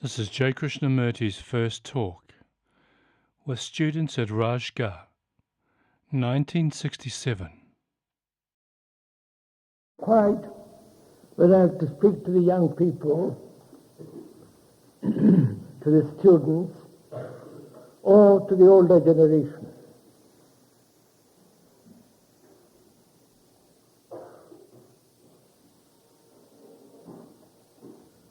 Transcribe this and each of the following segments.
This is J. Krishnamurti's first talk with students at Rajghat, 1967. Quite whether I have to speak to the young people, to the students, or to the older generation.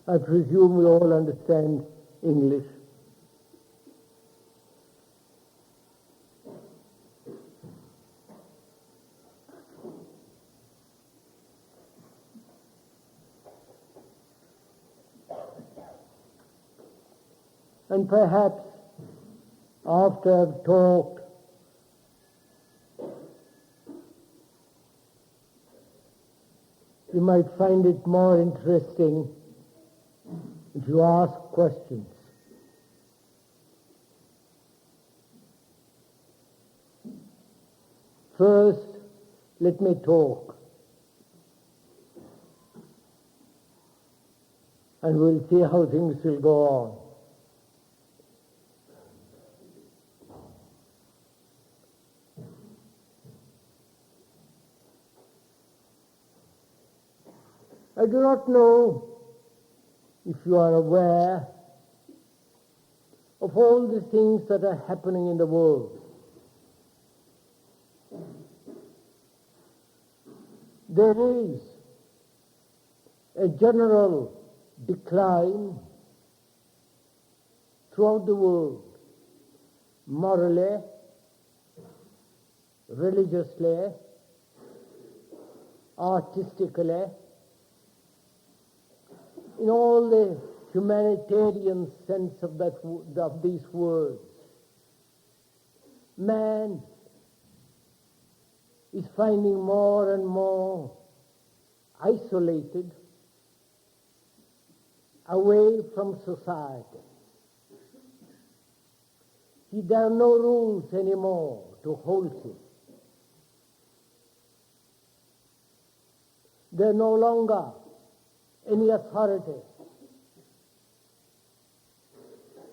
I presume we all understand English. And perhaps after I've talked, you might find it more interesting if you ask questions. First, let me talk, and we'll see how things will go on. I do not know if you are aware of all the things that are happening in the world. There is a general decline throughout the world, morally, religiously, artistically, in all the humanitarian sense of these words. Man is finding more and more isolated, away from society. There are no rules anymore to hold him. There are no longer any authority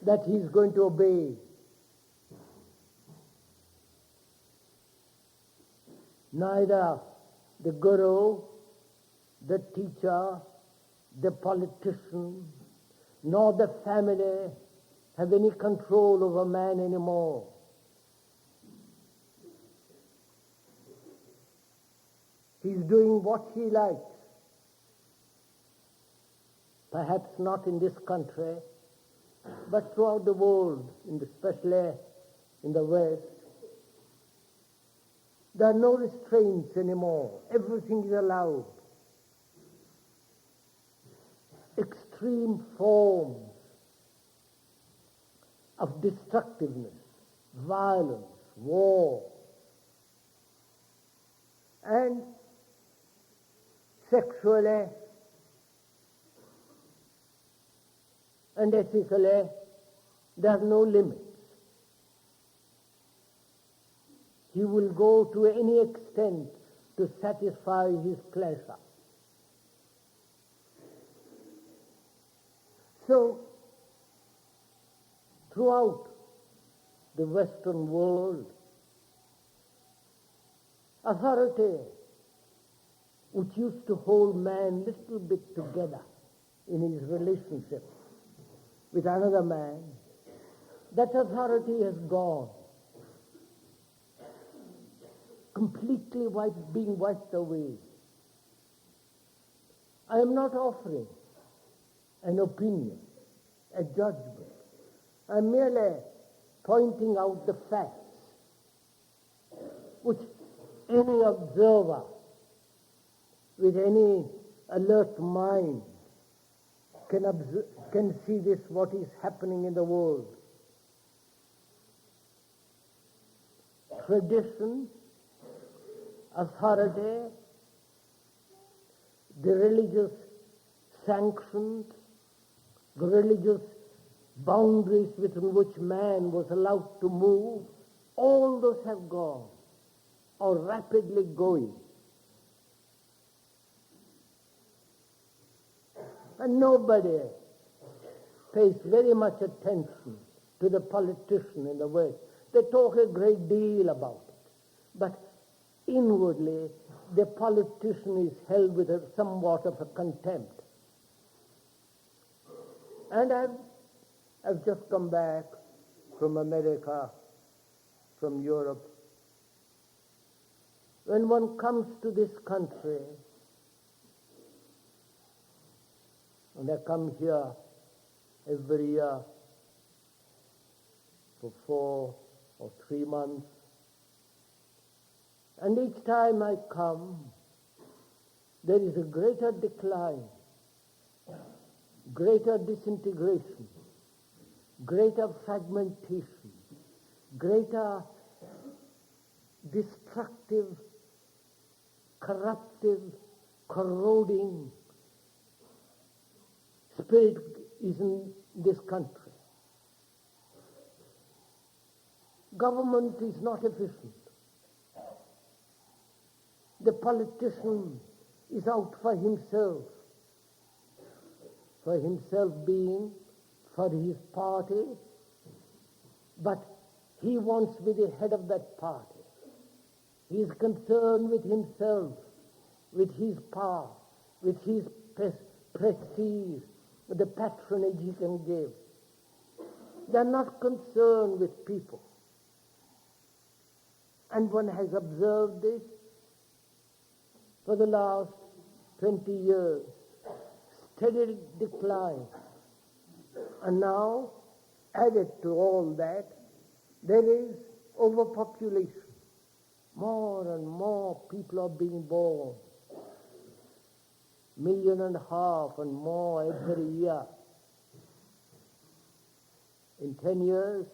that he is going to obey. Neither the guru, the teacher, the politician, nor the family have any control over man anymore. He's doing what he likes. Perhaps not in this country, but throughout the world, especially in the West. There are no restraints anymore. Everything is allowed. Extreme forms of destructiveness, violence, war, and sexually and ethically, there are no limits. He will go to any extent to satisfy his pleasure. So, throughout the Western world, authority, which used to hold man a little bit together in his relationship with another man, that authority has gone, completely being wiped away. I am not offering an opinion, a judgment. I am merely pointing out the facts which any observer with any alert mind can see this, what is happening in the world. Tradition, authority, the religious sanctions, the religious boundaries within which man was allowed to move, all those have gone, or rapidly going. And nobody pays very much attention to the politician in the West. They talk a great deal about it. But inwardly, the politician is held with somewhat of a contempt. And I've just come back from America, from Europe. When one comes to this country, and I come here every year for 4 or 3 months, and each time I come, there is a greater decline, greater disintegration, greater fragmentation, greater destructive, corruptive, corroding spirit is in this country. Government is not efficient. The politician is out for himself being for his party, but he wants to be the head of that party. He is concerned with himself, with his power, with his prestige, with the patronage he can give. They are not concerned with people. And one has observed this for the last 20 years, steady decline. And now, added to all that, there is overpopulation. More and more people are being born. 1.5 million and more every year. In 10 years,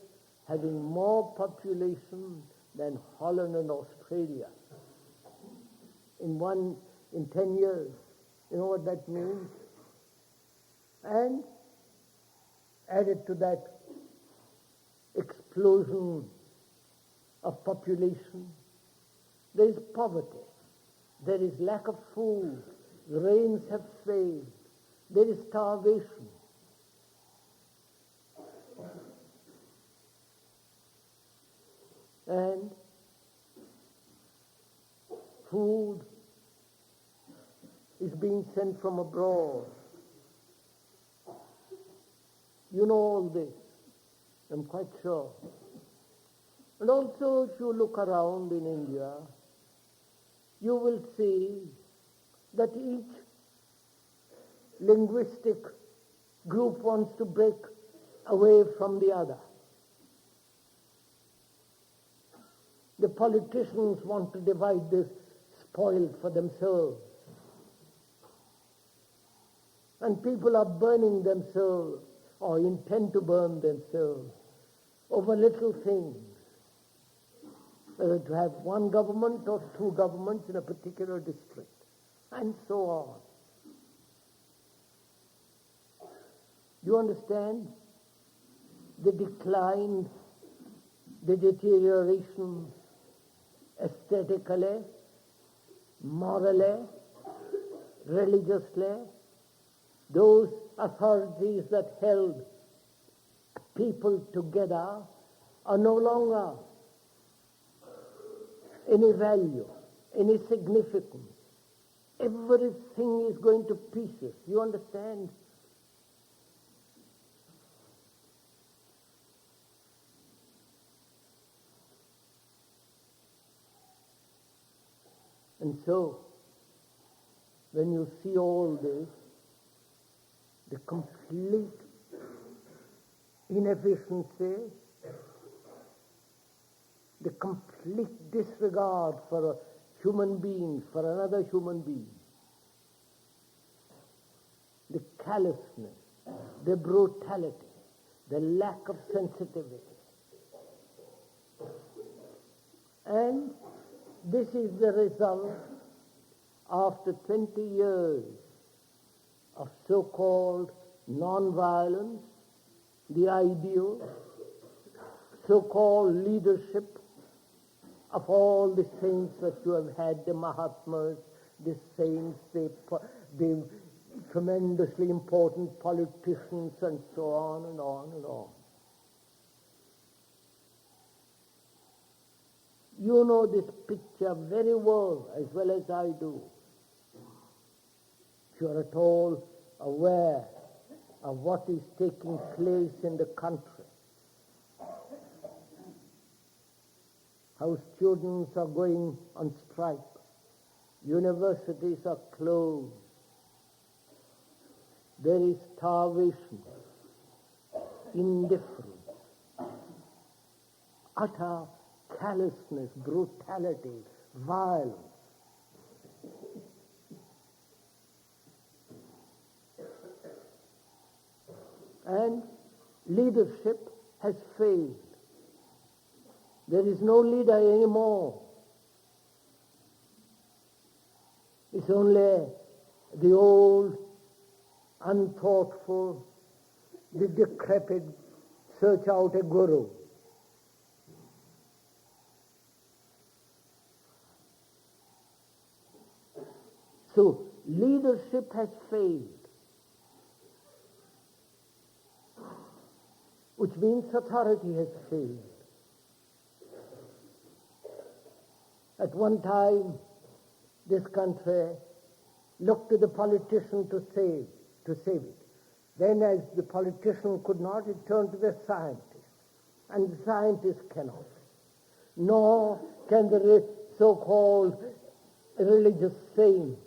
having more population than Holland and Australia. In 10 years. You know what that means? And added to that explosion of population, there is poverty. There is lack of food. The rains have failed. There is starvation. And food is being sent from abroad. You know all this, I'm quite sure. And also, if you look around in India, you will see that each linguistic group wants to break away from the other. The politicians want to divide this spoil for themselves. And people are burning themselves or intend to burn themselves over little things. Whether to have one government or 2 governments in a particular district, and so on. You understand the decline, the deterioration aesthetically, morally, religiously? Those authorities that held people together are no longer any value, any significance. Everything is going to pieces. You understand? And so, when you see all this, the complete inefficiency, the complete disregard for a human being, for another human being, the callousness, the brutality, the lack of sensitivity. And this is the result after 20 years of so-called non-violence, the ideal, so-called leadership of all the saints that you have had, the Mahatmas, the saints, the tremendously important politicians and so on and on and on. You know this picture very well as I do. If you are at all aware of what is taking place in the country, how students are going on strike, universities are closed, there is starvation, indifference, utter callousness, brutality, violence. And leadership has failed. There is no leader anymore. It's only the old, unthoughtful, the decrepit search out a guru. So leadership has failed, which means authority has failed. At one time, this country looked to the politician to save it. Then as the politician could not, it turned to the scientist. And the scientist cannot. Nor can the so-called religious saints.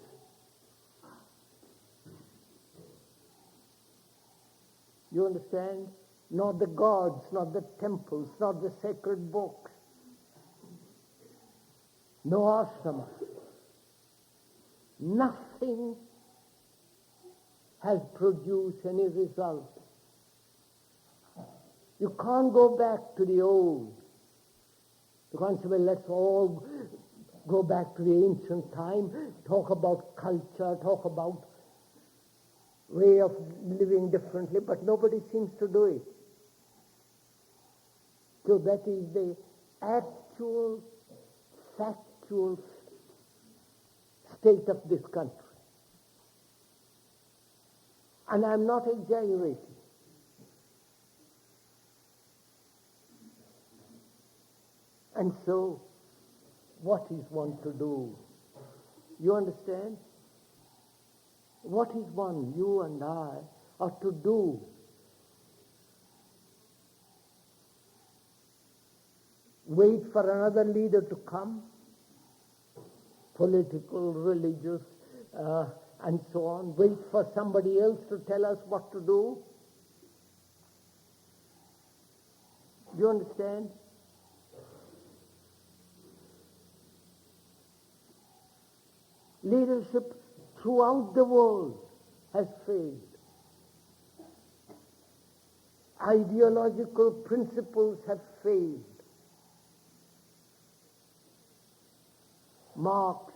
You understand? Not the gods, not the temples, not the sacred books. No ashrama. Nothing has produced any result. You can't go back to the old. You can't say, well, let's all go back to the ancient time, talk about culture, talk about way of living differently, but nobody seems to do it. So that is the actual, factual state of this country. And I'm not exaggerating. And so, what is one to do? You understand? What is one, you and I, are to do? Wait for another leader to come? Political, religious, and so on. Wait for somebody else to tell us what to do? Do you understand? Leadership throughout the world has failed. Ideological principles have failed. Marx,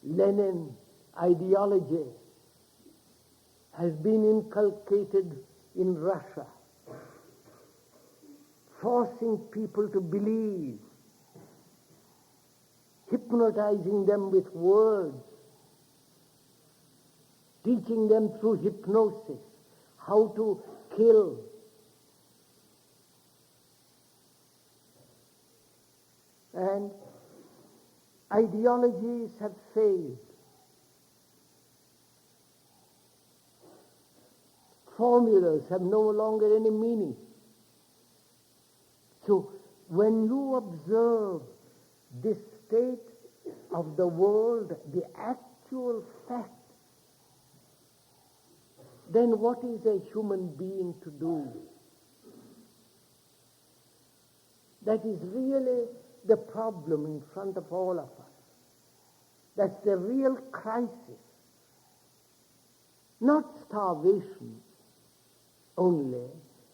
Lenin ideology has been inculcated in Russia, forcing people to believe, hypnotizing them with words, teaching them through hypnosis how to kill. And ideologies have failed. Formulas have no longer any meaning. So when you observe this state of the world, the actual fact, then what is a human being to do? That is really the problem in front of all of us. That's the real crisis. Not starvation only,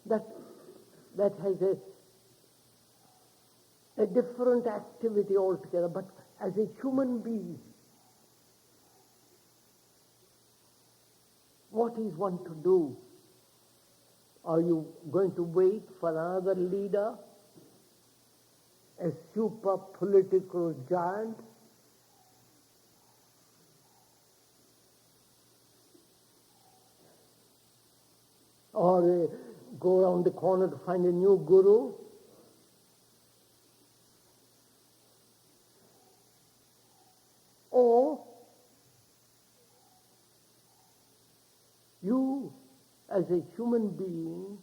that has a different activity altogether, but as a human being, what is one to do? Are you going to wait for another leader, a super political giant? or go around the corner to find a new guru. Or you, as a human being,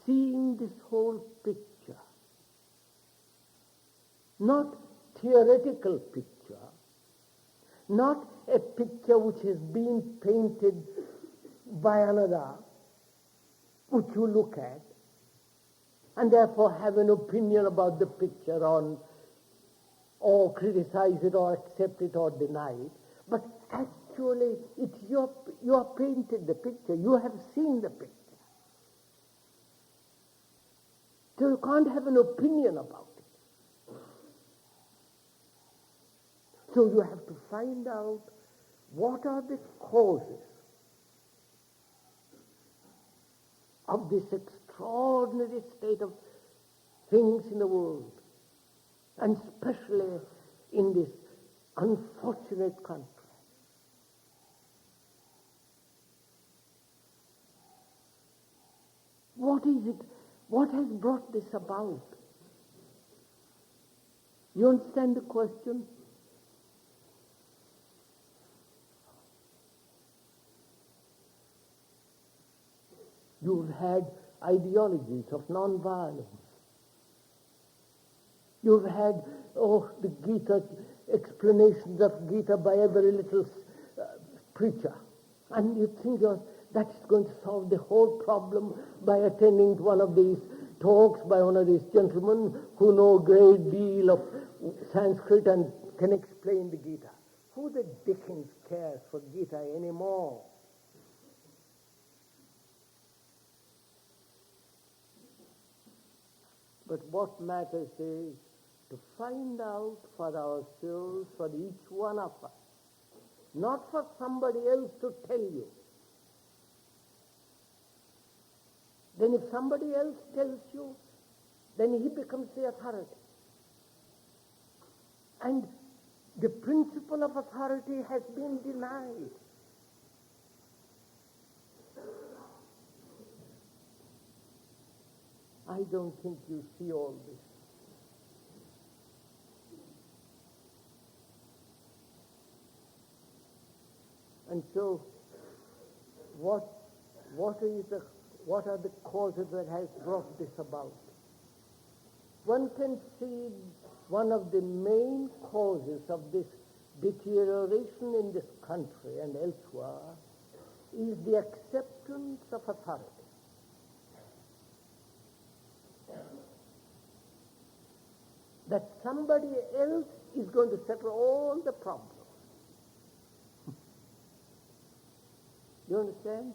seeing this whole picture, not theoretical picture, not a picture which has been painted by another, which you look at, and therefore have an opinion about the picture or criticize it or accept it or deny it, but actually it's you have painted the picture, you have seen the picture. So you can't have an opinion about it. So you have to find out what are the causes of this extraordinary state of things in the world, and especially in this unfortunate country. What is it? What has brought this about? You understand the question? You've had ideologies of non-violence. You've had, the Gita, explanations of Gita by every little preacher. And you think that is going to solve the whole problem by attending to one of these talks by one of these gentlemen who know a great deal of Sanskrit and can explain the Gita. Who the dickens cares for Gita anymore? But what matters is to find out for ourselves, for each one of us, not for somebody else to tell you. Then if somebody else tells you, then he becomes the authority. And the principle of authority has been denied. I don't think you see all this. And so, what are the causes that has brought this about? One can see one of the main causes of this deterioration in this country and elsewhere is the acceptance of authority. That somebody else is going to settle all the problems. You understand?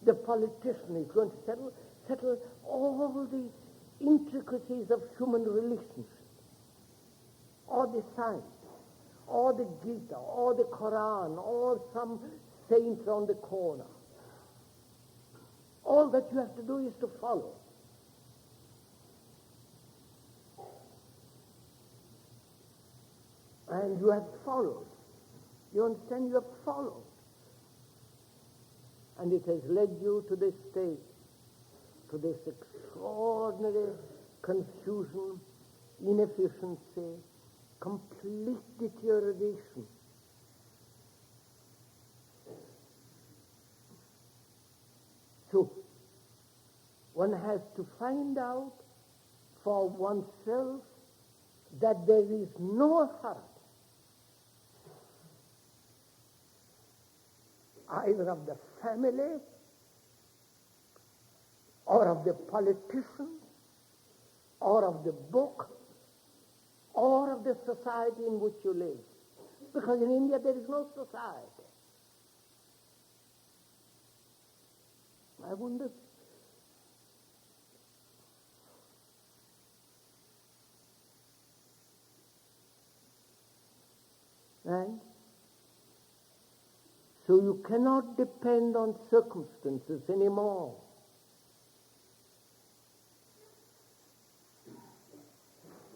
The politician is going to settle all the intricacies of human relationships, or the science, or the Gita, or the Quran, or some saint on the corner. All that you have to do is to follow. And you have followed. You understand? You have followed. And it has led you to this state, to this extraordinary confusion, inefficiency, complete deterioration. So, one has to find out for oneself that there is no authority, either of the family, or of the politician, or of the book, or of the society in which you live. Because in India there is no society. I wonder. And so you cannot depend on circumstances anymore.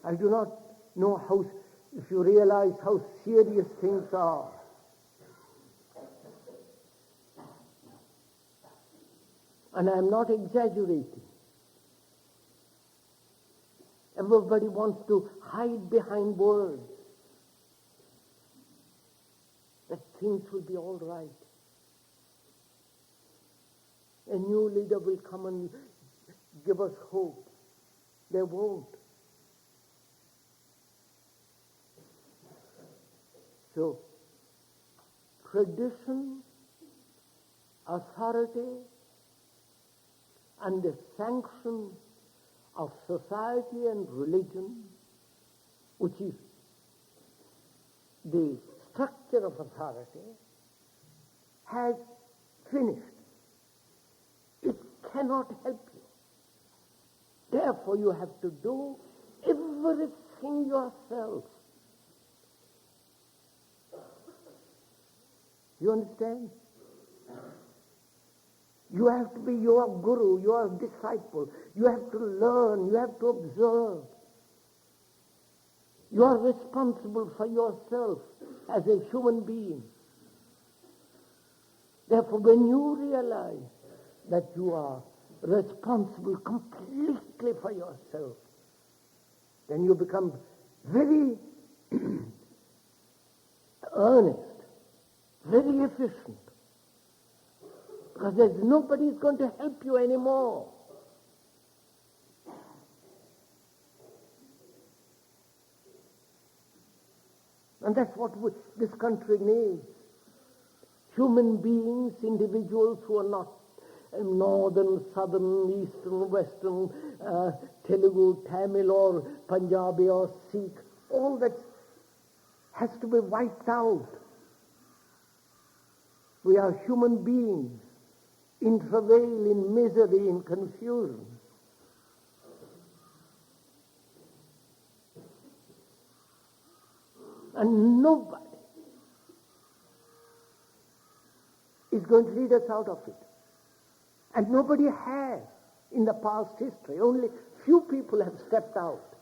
I do not know if you realize how serious things are. And I am not exaggerating. Everybody wants to hide behind words that things will be all right. A new leader will come and give us hope. They won't. So, tradition, authority, and the sanction of society and religion, which is the structure of authority, has finished. It cannot help you. Therefore, you have to do everything yourself. You understand? You have to be your guru, your disciple. You have to learn, you have to observe. You are responsible for yourself as a human being. Therefore, when you realize that you are responsible completely for yourself, then you become very earnest, very efficient. Because there's nobody who's going to help you anymore. And that's what this country needs. Human beings, individuals who are not northern, southern, eastern, western, Telugu, Tamil or Punjabi or Sikh, all that has to be wiped out. We are human beings in travail, in misery, in confusion. And nobody is going to lead us out of it. And nobody has in the past history. Only few people have stepped out.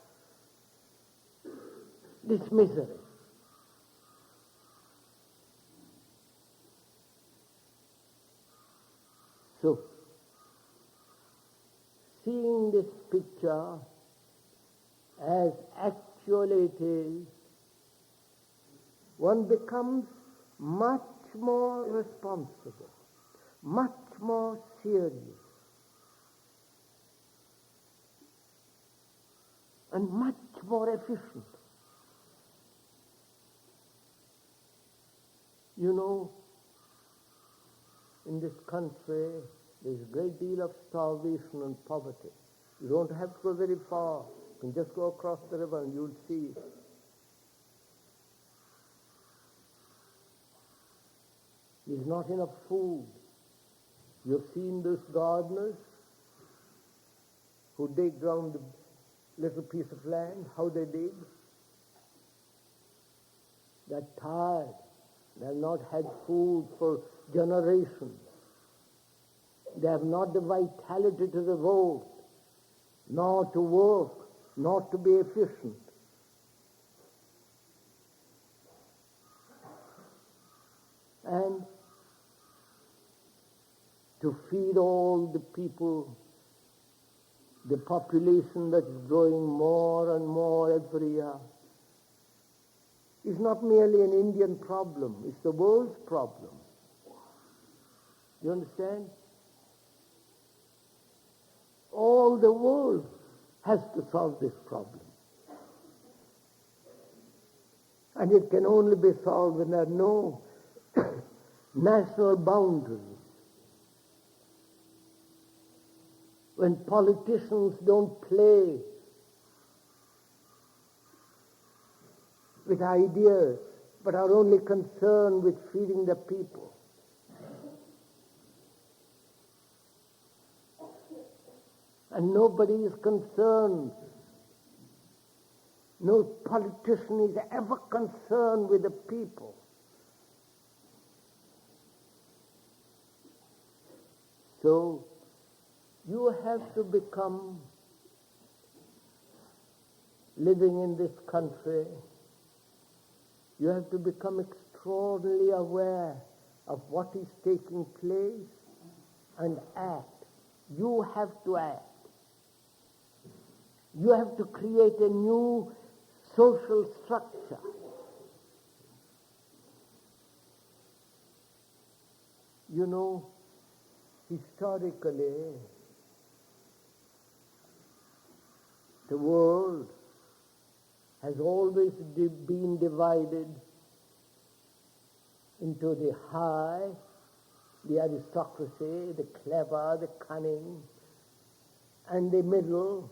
This misery. So, seeing this picture as actually it is, one becomes much more responsible, much more serious, and much more efficient. You know, in this country, there's a great deal of starvation and poverty. You don't have to go very far. You can just go across the river and you'll see it. There's not enough food. You've seen those gardeners who dig around the little piece of land, how they dig. They're tired. They have not had food for generations. They have not the vitality to revolt, nor to work, nor to be efficient. And to feed all the people, the population that's growing more and more every year, is not merely an Indian problem, it's the world's problem. You understand? All the world has to solve this problem. And it can only be solved when there are no national boundaries. When politicians don't play with ideas, but are only concerned with feeding the people. And nobody is concerned, no politician is ever concerned with the people. So, you have to become, living in this country, you have to become extraordinarily aware of what is taking place and act You have to act. You have to create a new social structure. You know, historically, the world has always been divided into the high, the aristocracy, the clever, the cunning, and the middle,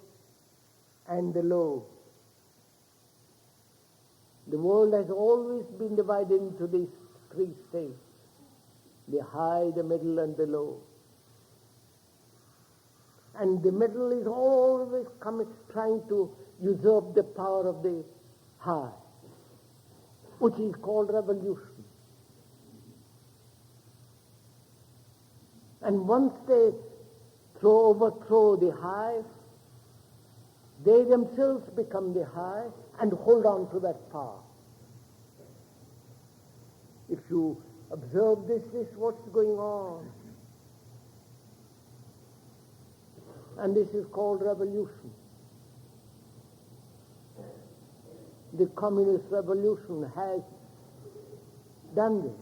and the low. The world has always been divided into these three states: the high, the middle, and the low. And the middle is always trying to usurp the power of the high, which is called revolution. And once they overthrow the high, they themselves become the high and hold on to that power. If you observe this is what's going on. And this is called revolution. The communist revolution has done this.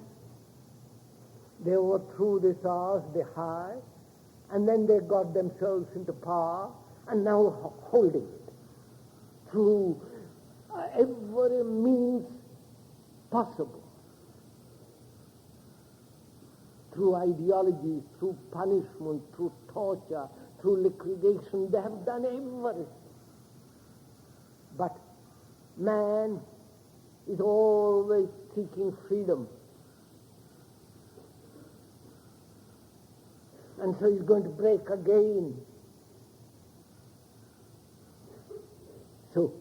They overthrew the Tsars, the high, and then they got themselves into power and now holding it through every means possible. Through ideology, through punishment, through torture, through liquidation. They have done everything. But man is always seeking freedom. And so he's going to break again. So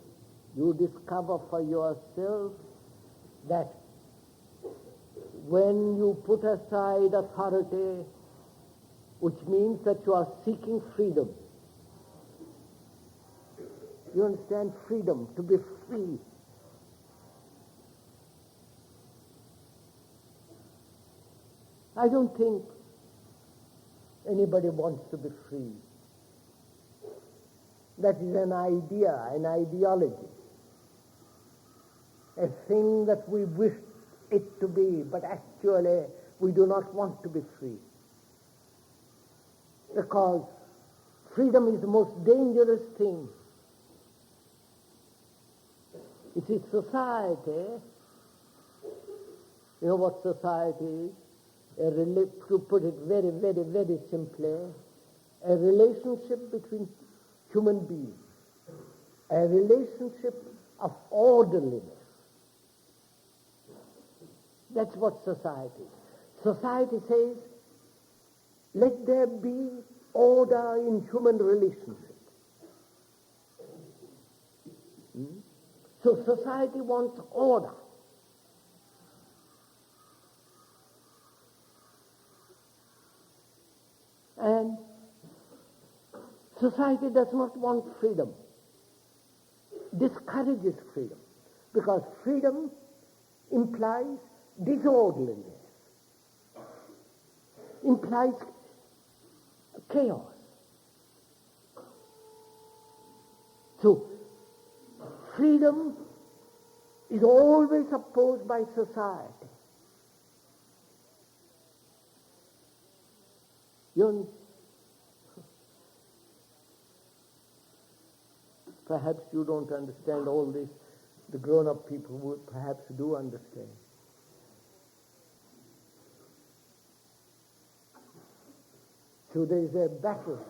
you discover for yourself that when you put aside authority, which means that you are seeking freedom. You understand? Freedom, to be free. I don't think anybody wants to be free. That is an idea, an ideology, a thing that we wish it to be, but actually we do not want to be free. Because freedom is the most dangerous thing. It is society. You know what society is? To put it very, very, very simply, a relationship between human beings, a relationship of orderliness. That's what society is. Society says, let there be order in human relationships. So society wants order. And society does not want freedom, discourages freedom, because freedom implies disorderliness, implies chaos. So freedom is always opposed by society. Perhaps you don't understand all this. The grown-up people would perhaps do understand. So there is a battle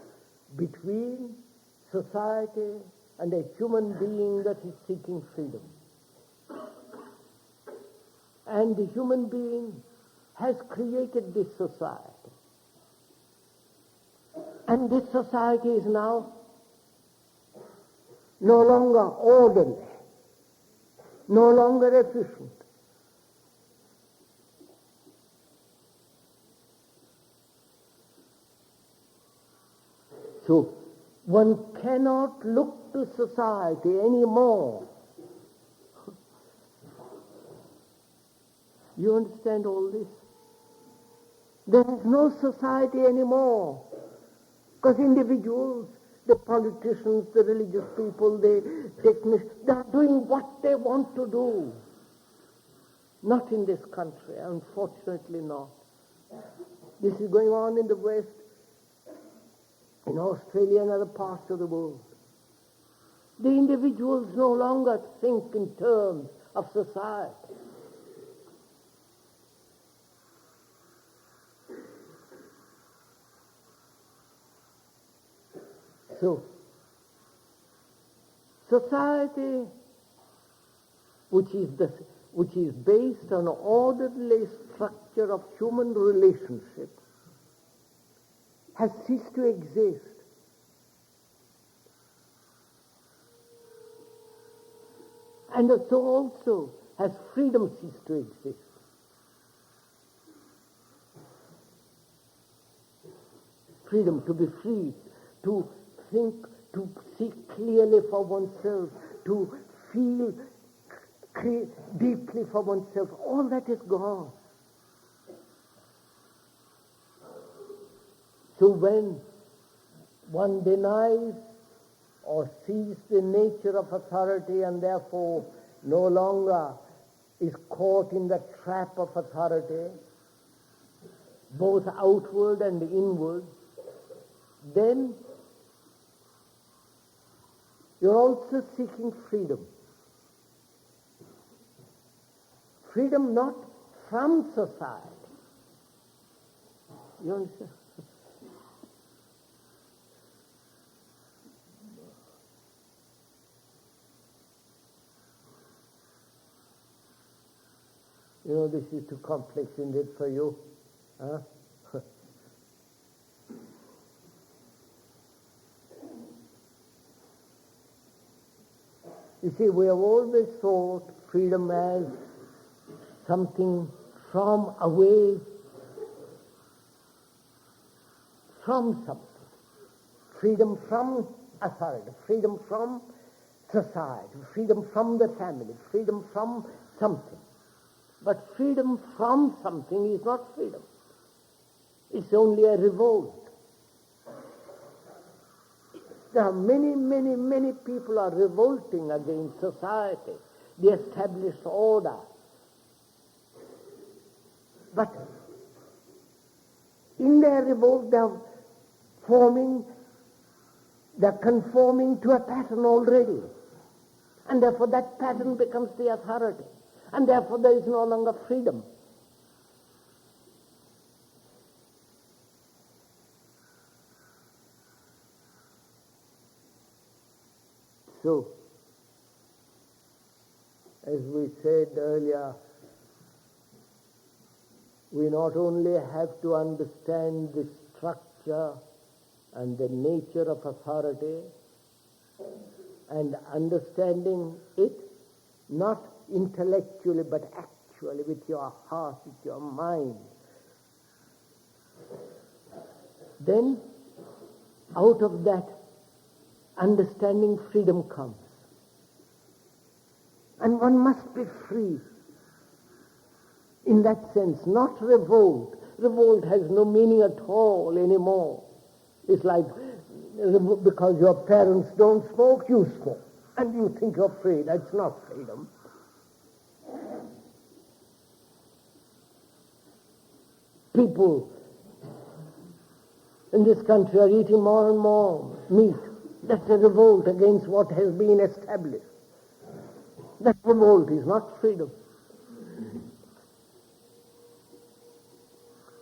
between society and a human being that is seeking freedom. And the human being has created this society. And this society is now no longer orderly, no longer efficient. So one cannot look to society anymore. You understand all this? There is no society anymore Because individuals, the politicians, the religious people, the technicians, they are doing what they want to do. Not in this country, unfortunately not. This is going on in the West, in Australia and other parts of the world. The individuals no longer think in terms of society. So, society, which is based on an orderly structure of human relationship, has ceased to exist. And so also has freedom ceased to exist. Freedom to be free, to think, to see clearly for oneself, to feel deeply for oneself, all that is gone. So when one denies or sees the nature of authority and therefore no longer is caught in the trap of authority, both outward and inward, then you're also seeking freedom. Freedom not from society. You understand? You know, this is too complex, isn't it, for you? Huh? You see, we have always thought freedom as something from away from something. Freedom from authority, freedom from society, freedom from the family, freedom from something. But freedom from something is not freedom. It's only a revolt. There are many people are revolting against society, the established order. But in their revolt they're conforming to a pattern already. And therefore that pattern becomes the authority. And therefore there is no longer freedom. So, as we said earlier, we not only have to understand the structure and the nature of authority, and understanding it not intellectually but actually with your heart, with your mind. Then, out of that understanding, freedom comes. And one must be free in that sense, not revolt. Revolt has no meaning at all anymore. It's like, because your parents don't smoke, you smoke. And you think you're free. That's not freedom. People in this country are eating more and more meat. That's a revolt against what has been established. That revolt is not freedom.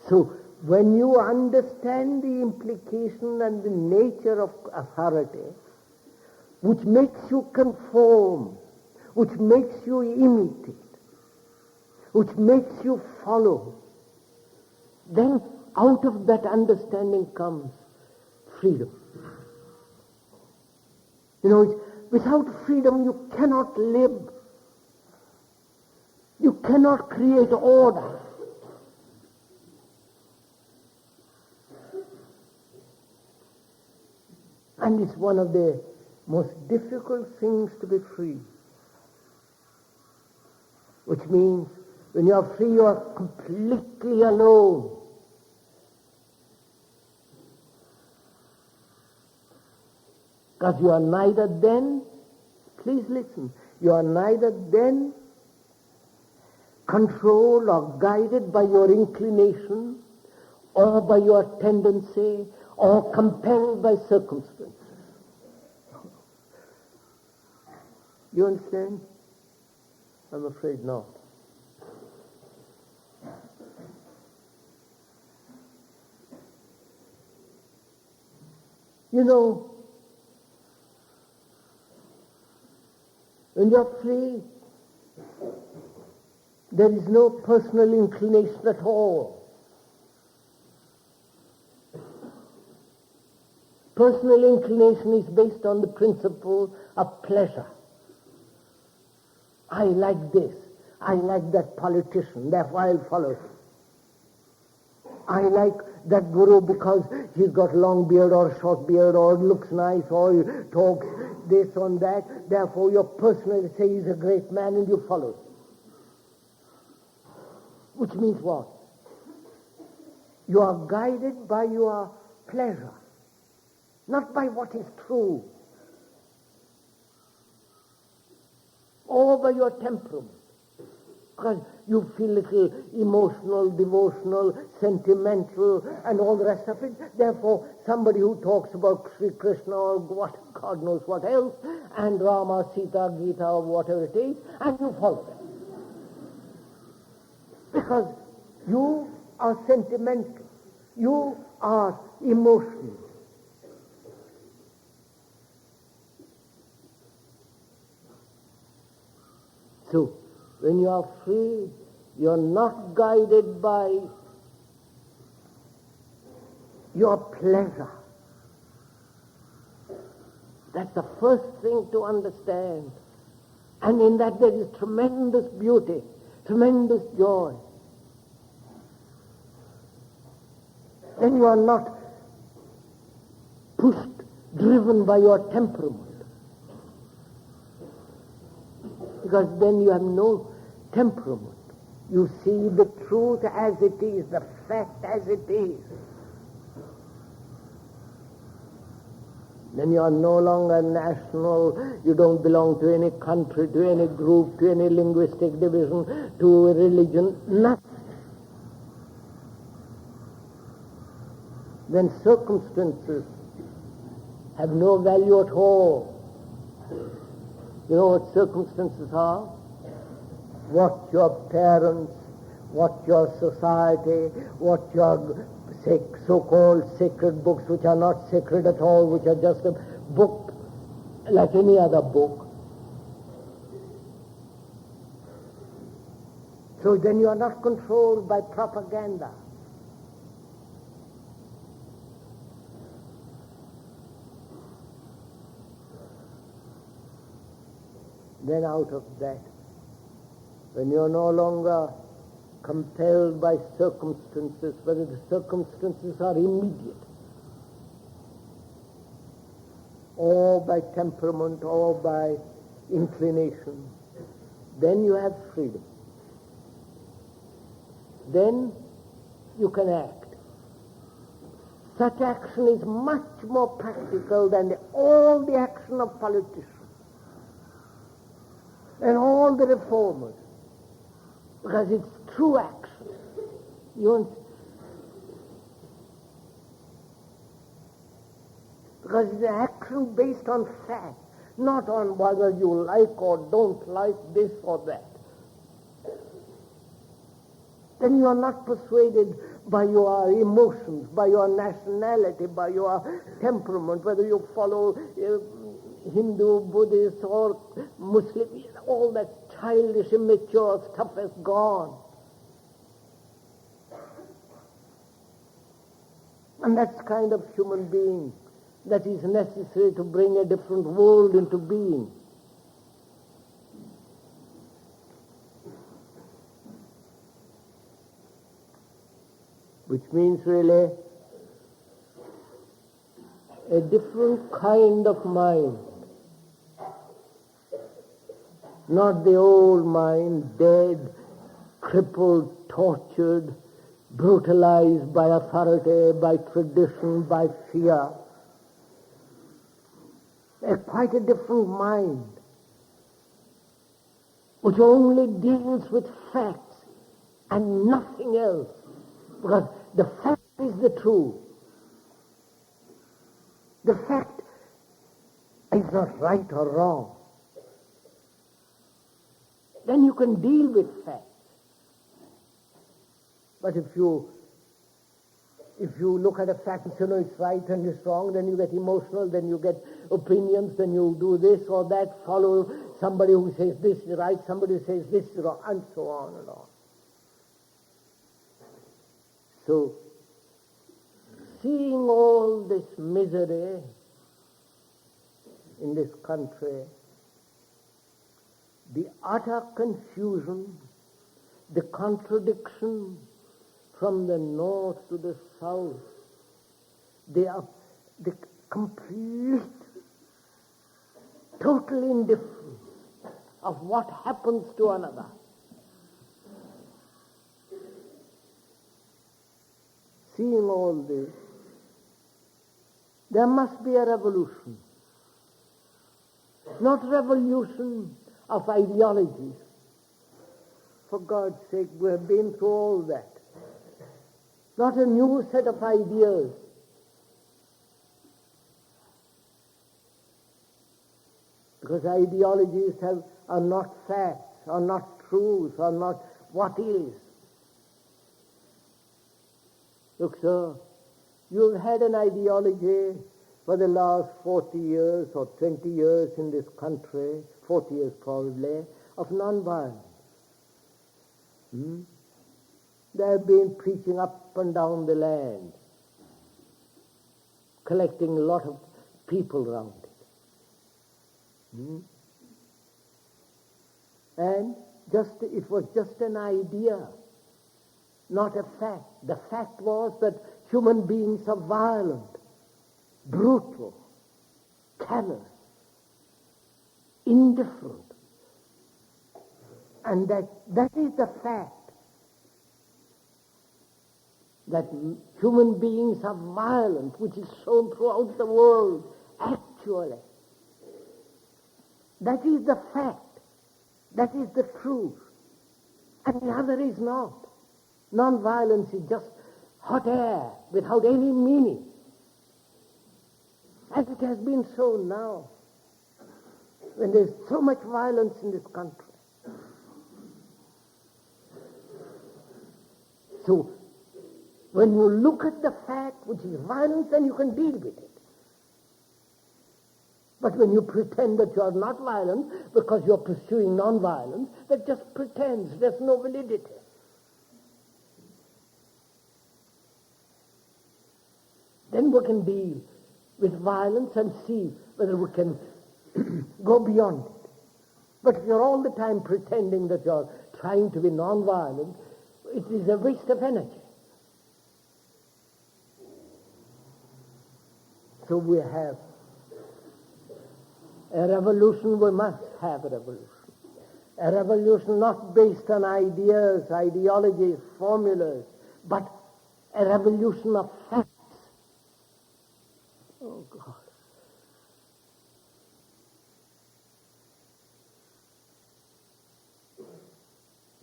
So, when you understand the implication and the nature of authority, which makes you conform, which makes you imitate, which makes you follow, then out of that understanding comes freedom. You know, without freedom you cannot live. You cannot create order. And it's one of the most difficult things to be free. Which means when you are free, you are completely alone. Because you are neither then, please listen, you are neither then controlled or guided by your inclination or by your tendency or compelled by circumstances. You understand? I'm afraid not. You know, when you're free, there is no personal inclination at all. Personal inclination is based on the principle of pleasure. I like this. I like that politician, therefore I'll follow him. I like that guru because he's got long beard or short beard or looks nice or he talks this and that. Therefore you personally say he's a great man and you follow him. Which means what? You are guided by your pleasure, not by what is true, or by your temperament. Because you feel little emotional, devotional, sentimental, and all the rest of it. Therefore, somebody who talks about Sri Krishna or what, God knows what else, and Rama, Sita, Gita, or whatever it is, and you follow them. Because you are sentimental. You are emotional. So, when you are free, you are not guided by your pleasure. That's the first thing to understand. And in that there is tremendous beauty, tremendous joy. Then you are not pushed, driven by your temperament. Because then you have no temperament. You see the truth as it is, the fact as it is. Then you are no longer national, you don't belong to any country, to any group, to any linguistic division, to a religion, nothing. Then circumstances have no value at all. You know what circumstances are? What your parents, what your society, what your so-called sacred books, which are not sacred at all, which are just a book like any other book. So then you are not controlled by propaganda. Then out of that, when you are no longer compelled by circumstances, whether the circumstances are immediate, or by temperament, or by inclination, then you have freedom. Then you can act. Such action is much more practical than all the action of politicians and all the reformers, because it's true action. Because it's an action based on fact, not on whether you like or don't like this or that. Then you are not persuaded by your emotions, by your nationality, by your temperament, whether you follow Hindu, Buddhist, or Muslim. All that childish, immature stuff has gone. And that's the kind of human being that is necessary to bring a different world into being. Which means really a different kind of mind. Not the old mind, dead, crippled, tortured, brutalized by authority, by tradition, by fear. There's quite a different mind, which only deals with facts and nothing else, because the fact is the truth. The fact is not right or wrong. Then you can deal with facts. But if you look at a fact and say, no, it's right and it's wrong, then you get emotional, then you get opinions, then you do this or that, follow somebody who says this is right, somebody who says this is wrong, and so on and on. So, seeing all this misery in this country, the utter confusion, the contradiction from the north to the south, the complete, total indifference of what happens to another. Seeing all this, there must be a revolution. Not revolution of ideologies. For God's sake, we have been through all that. Not a new set of ideas. Because ideologies are not facts, are not truths, are not what is. Look, sir, you've had an ideology for the last 40 years or 20 years in this country, 40 years probably, of non-violence. They have been preaching up and down the land, collecting a lot of people around it. And it was just an idea, not a fact. The fact was that human beings are violent, brutal, callous, indifferent. And that is the fact. That human beings are violent, which is shown throughout the world, actually. That is the fact. That is the truth. And the other is not. Non-violence is just hot air without any meaning. As it has been shown now, when there's so much violence in this country. So, when you look at the fact which is violence, then you can deal with it. But when you pretend that you are not violent because you're pursuing non-violence, that just pretends, there's no validity. Then we can deal with violence and see whether we can go beyond it. But if you're all the time pretending that you're trying to be non-violent, it is a waste of energy. So we have a revolution, we must have a revolution. A revolution not based on ideas, ideologies, formulas, but a revolution of facts. Oh God.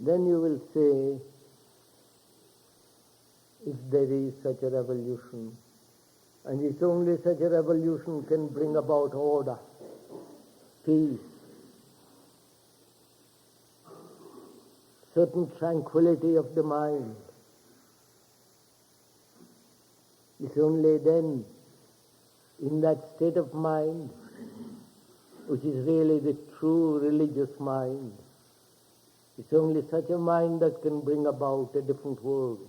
Then you will say, if there is such a revolution, and it's only such a revolution can bring about order, peace, certain tranquility of the mind. It's only then, in that state of mind, which is really the true religious mind, it's only such a mind that can bring about a different world.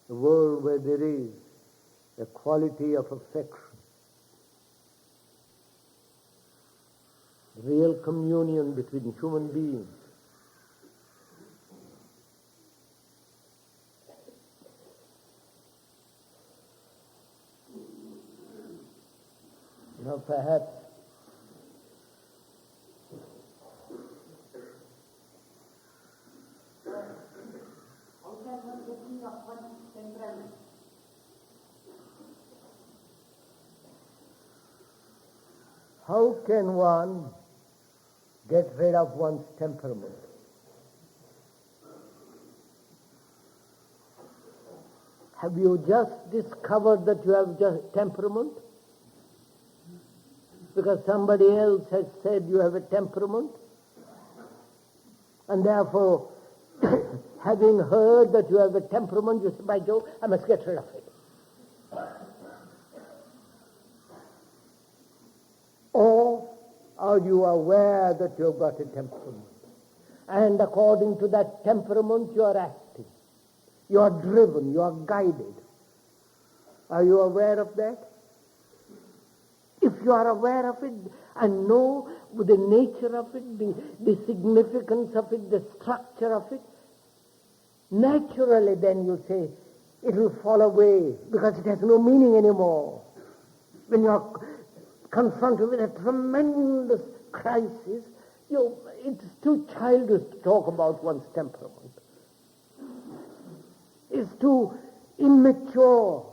A world where there is a quality of affection, real communion between human beings. Now perhaps How can one get rid of one's temperament? Have you just discovered that you have just temperament? Because somebody else has said you have a temperament? And therefore, having heard that you have a temperament, you say, by Jove, I must get rid of it. Or are you aware that you have got a temperament? And according to that temperament, you are acting. You are driven, you are guided. Are you aware of that? If you are aware of it and know the nature of it, the significance of it, the structure of it, naturally then you say, it will fall away because it has no meaning anymore. When you are confronted with a tremendous crisis, it's too childish to talk about one's temperament. It's too immature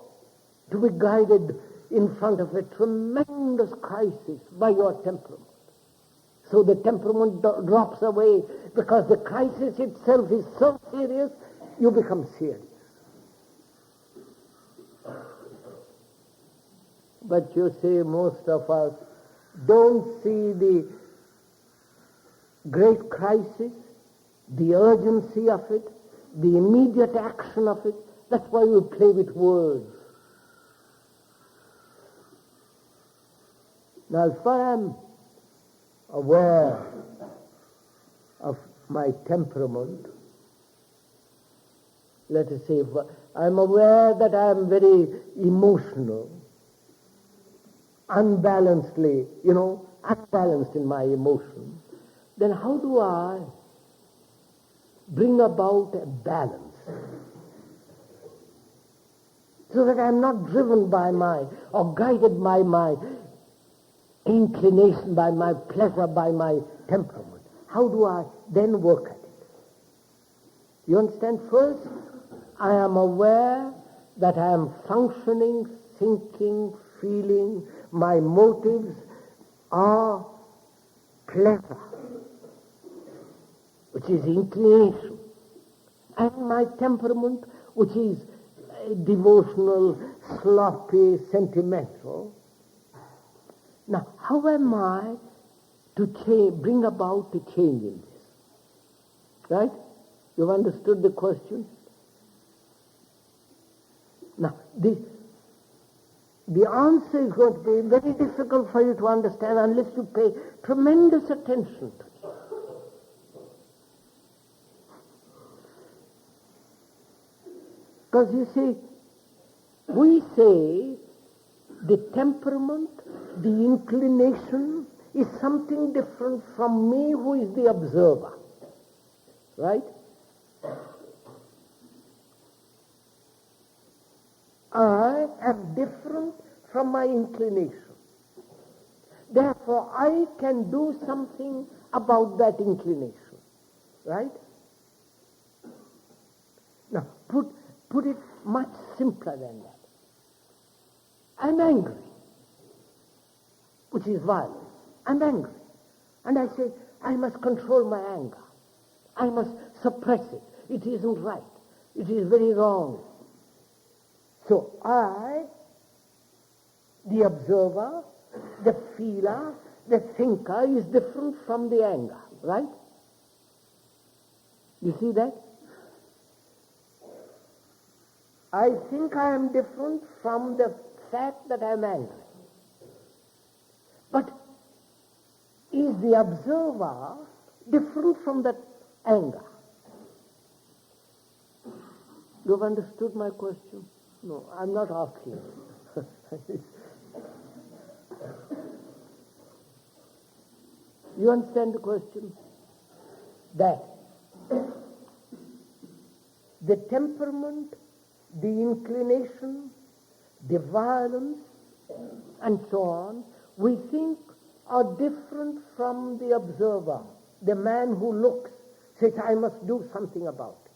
to be guided in front of a tremendous crisis by your temperament. So the temperament drops away because the crisis itself is so serious, you become serious. But you see, most of us don't see the great crisis, the urgency of it, the immediate action of it. That's why we play with words. Now, if I am aware of my temperament, let us say, if I'm aware that I am very emotional, unbalanced in my emotion, then how do I bring about a balance so that I'm not driven by or guided by my inclination, by my pleasure, by my temperament? How do I then work at it? You understand? First, I am aware that I am functioning, thinking, feeling, my motives are pleasure, which is inclination, and my temperament, which is devotional, sloppy, sentimental. Now, how am I to bring about a change in this? Right? You've understood the question? Now, the answer is going to be very difficult for you to understand unless you pay tremendous attention to it. Because you see, we say the temperament, the inclination is something different from me who is the observer. Right? I am different from my inclination. Therefore, I can do something about that inclination. Right? Now, put it much simpler than that. I'm angry, which is violence. I'm angry. And I say, I must control my anger. I must suppress it. It isn't right. It is very wrong. So I, the observer, the feeler, the thinker, is different from the anger, right? You see that? I think I am different from the fact that I am angry. But is the observer different from that anger? You've understood my question? No, I'm not asking. You understand the question? That the temperament, the inclination, the violence, and so on, we think are different from the observer. The man who looks says, I must do something about it.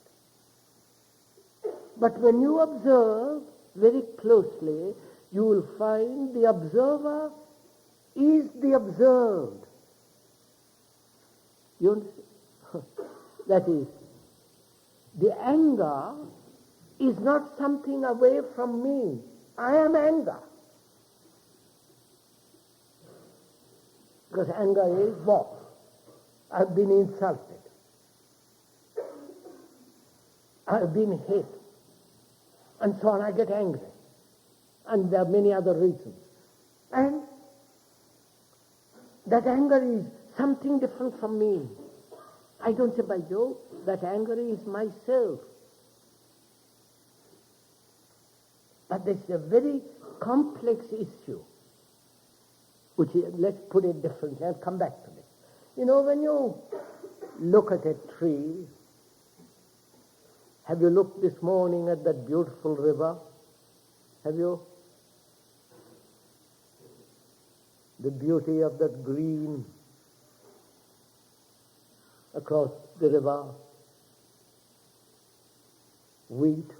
But when you observe very closely, you will find the observer is the observed. You understand? That is, the anger is not something away from me. I am anger. Because anger is what? I've been insulted. I've been hit. And so on, I get angry. And there are many other reasons. And that anger is something different from me. I don't say, by Jove, that anger is myself. But this is a very complex issue, which is, let's put it differently. I'll come back to this. You know, when you look at a tree, have you looked this morning at that beautiful river? Have you? The beauty of that green across the river, wheat,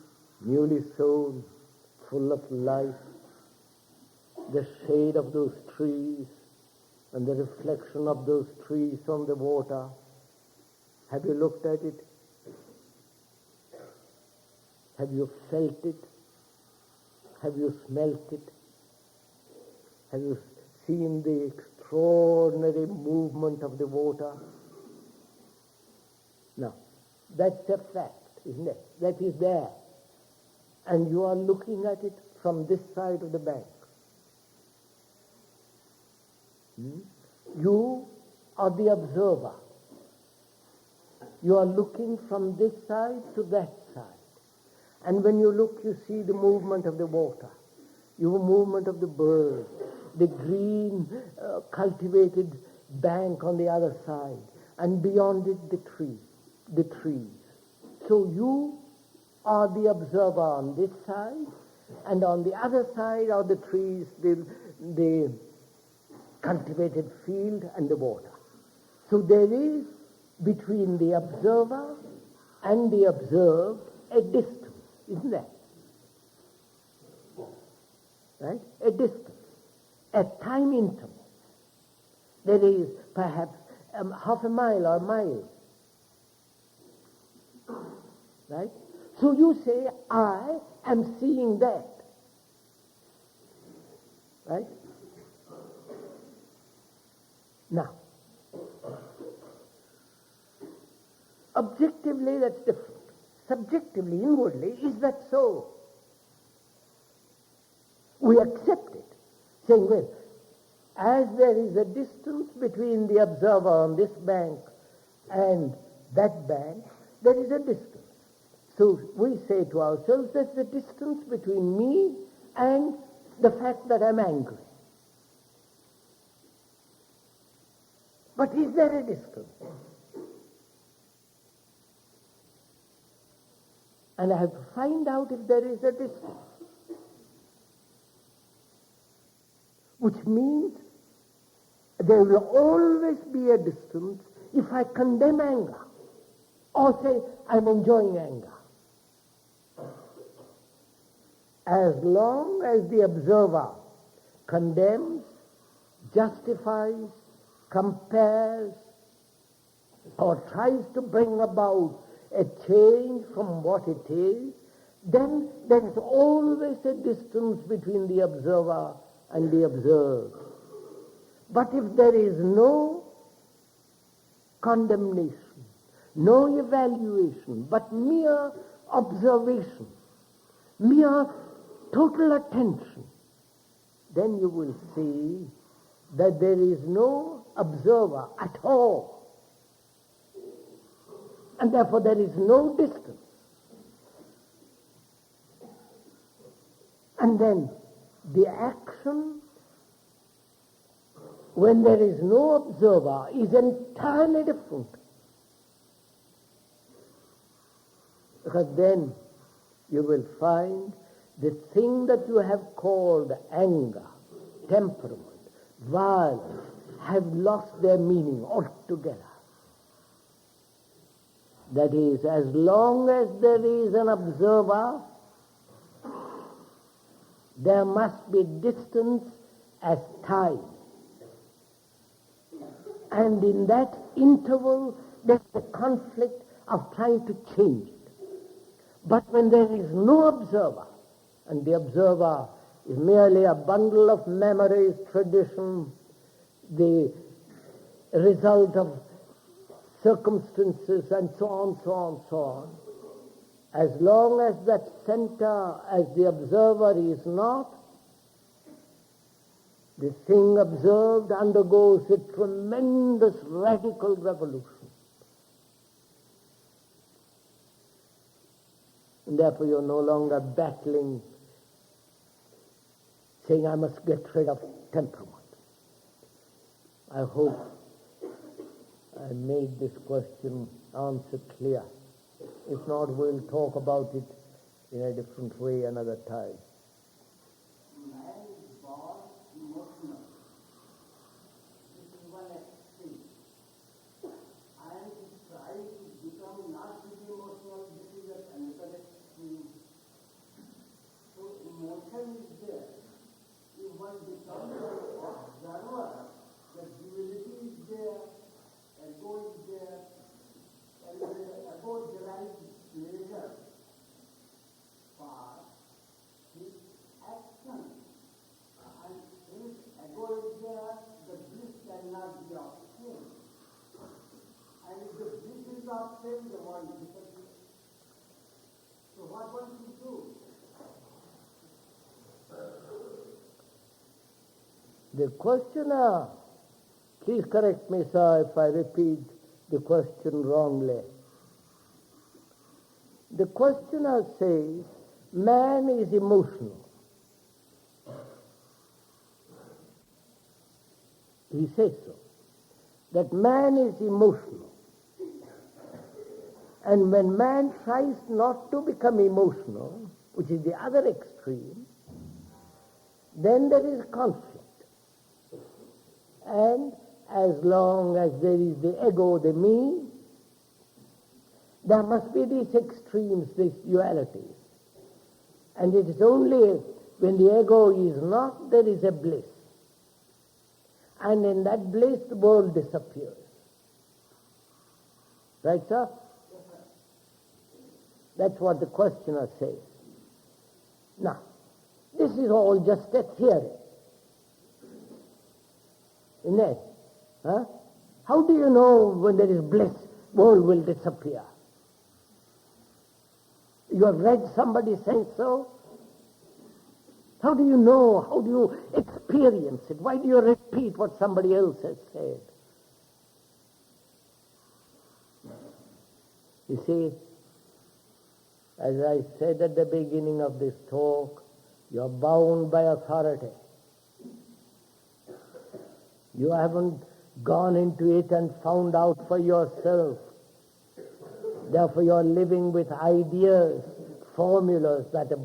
newly sown, full of life, the shade of those trees and the reflection of those trees on the water. Have you looked at it? Have you felt it? Have you smelt it? Have you seen the extraordinary movement of the water? Now, that's a fact, isn't it? That is there. And you are looking at it from this side of the bank. You are the observer. You are looking from this side to that side. And when you look, you see the movement of the water, your movement of the bird, the green cultivated bank on the other side, and beyond it the trees. So you are the observer on this side, and on the other side are the trees, the cultivated field and the water. So there is between the observer and the observed a distance, isn't there? Right? A distance, a time interval. There is perhaps half a mile or a mile. Right? So you say, I am seeing that. Right? Now, objectively that's different. Subjectively, inwardly, is that so? We accept it, saying, well, as there is a distance between the observer on this bank and that bank, there is a distance. So we say to ourselves, there's a distance between me and the fact that I'm angry. But is there a distance? And I have to find out if there is a distance. Which means there will always be a distance if I condemn anger or say I'm enjoying anger. As long as the observer condemns, justifies, compares, or tries to bring about a change from what it is, then there is always a distance between the observer and the observed. But if there is no condemnation, no evaluation, but mere observation, mere total attention, then you will see that there is no observer at all. And therefore there is no distance. And then the action, when there is no observer, is entirely different. Because then you will find the thing that you have called anger, temperament, violence, have lost their meaning altogether. That is, as long as there is an observer, there must be distance as time. And in that interval, there's a conflict of trying to change it. But when there is no observer, and the observer is merely a bundle of memories, tradition, the result of circumstances, and so on, so on, so on, as long as that center, as the observer is not, the thing observed undergoes a tremendous radical revolution. And therefore you're no longer battling, saying, I must get rid of temperament. I hope I made this question answer clear. If not, we'll talk about it in a different way another time. Man is born emotional. This is one extreme. And he tries to become not to be emotional. This is another extreme. So emotion is there. If one becomes an observer, the duality is there, ego is there, and when the ego derives pleasure for his action, and since ego is there, the bliss cannot be obtained. And if the bliss is obtained, the world disappears. So what one should do? The questioner, please correct me, sir, if I repeat the question wrongly. The questioner says, man is emotional. He says so, that man is emotional. And when man tries not to become emotional, which is the other extreme, then there is conflict. And as long as there is the ego, the me, there must be these extremes, these dualities. And it is only when the ego is not, there is a bliss. And in that bliss, the world disappears. Right, sir? That's what the questioner says. Now, this is all just a theory. Isn't it? Huh? How do you know when there is bliss, world will disappear? You have read somebody say so? How do you know? How do you experience it? Why do you repeat what somebody else has said? You see, as I said at the beginning of this talk, you're bound by authority. You haven't gone into it and found out for yourself. Therefore you're living with ideas, formulas that the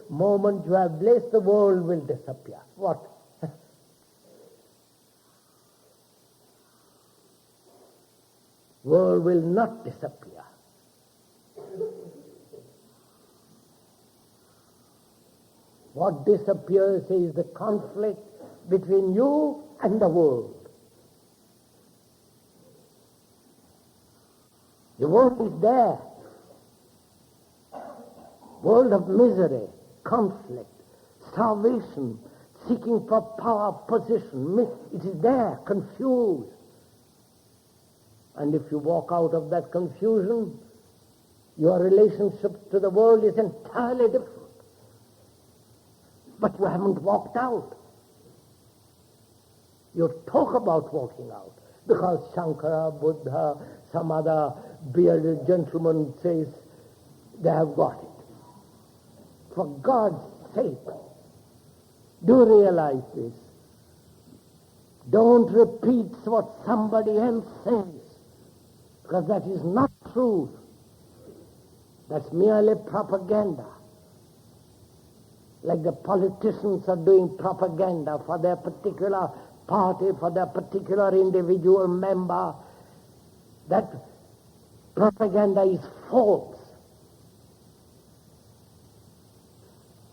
moment you have bliss, the world will disappear. What? World will not disappear. What disappears is the conflict between you and the world. The world is there. World of misery, conflict, starvation, seeking for power, position. It is there, confused. And if you walk out of that confusion, your relationship to the world is entirely different. But you haven't walked out. You talk about walking out, because Shankara, Buddha, some other bearded gentleman says they have got it. For God's sake, do realize this. Don't repeat what somebody else says, because that is not truth. That's merely propaganda. Like the politicians are doing propaganda for their particular party, for their particular individual member. That propaganda is false.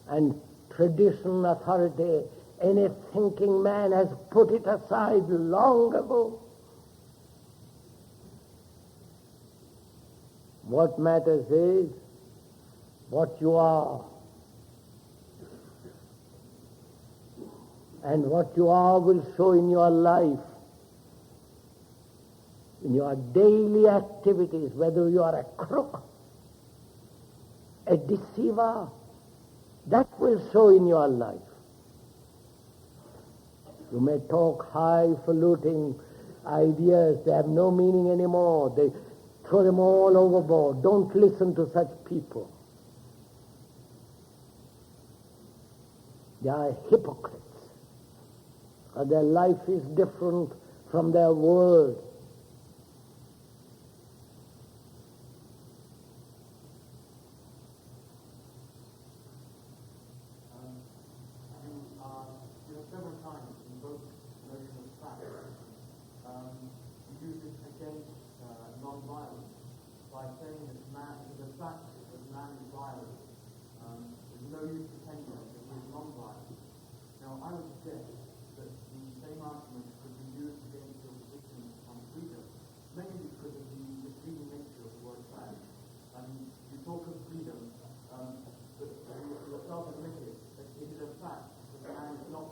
And tradition, authority, any thinking man has put it aside long ago. What matters is what you are. And what you are will show in your life, in your daily activities, whether you are a crook, a deceiver, that will show in your life. You may talk highfalutin ideas, they have no meaning anymore. They throw them all overboard. Don't listen to such people. They are hypocrites. Their life is different from their word. You know, several times in both notion of fact, you use it against non-violence by saying that the fact that man is violent, there's no use pretending that he is non-violent. Now, I would suggest that the same argument could be used against your position on freedom, mainly because of the misleading nature of the word fact. You talk of freedom, but you yourself admitted that it is a fact that man is not.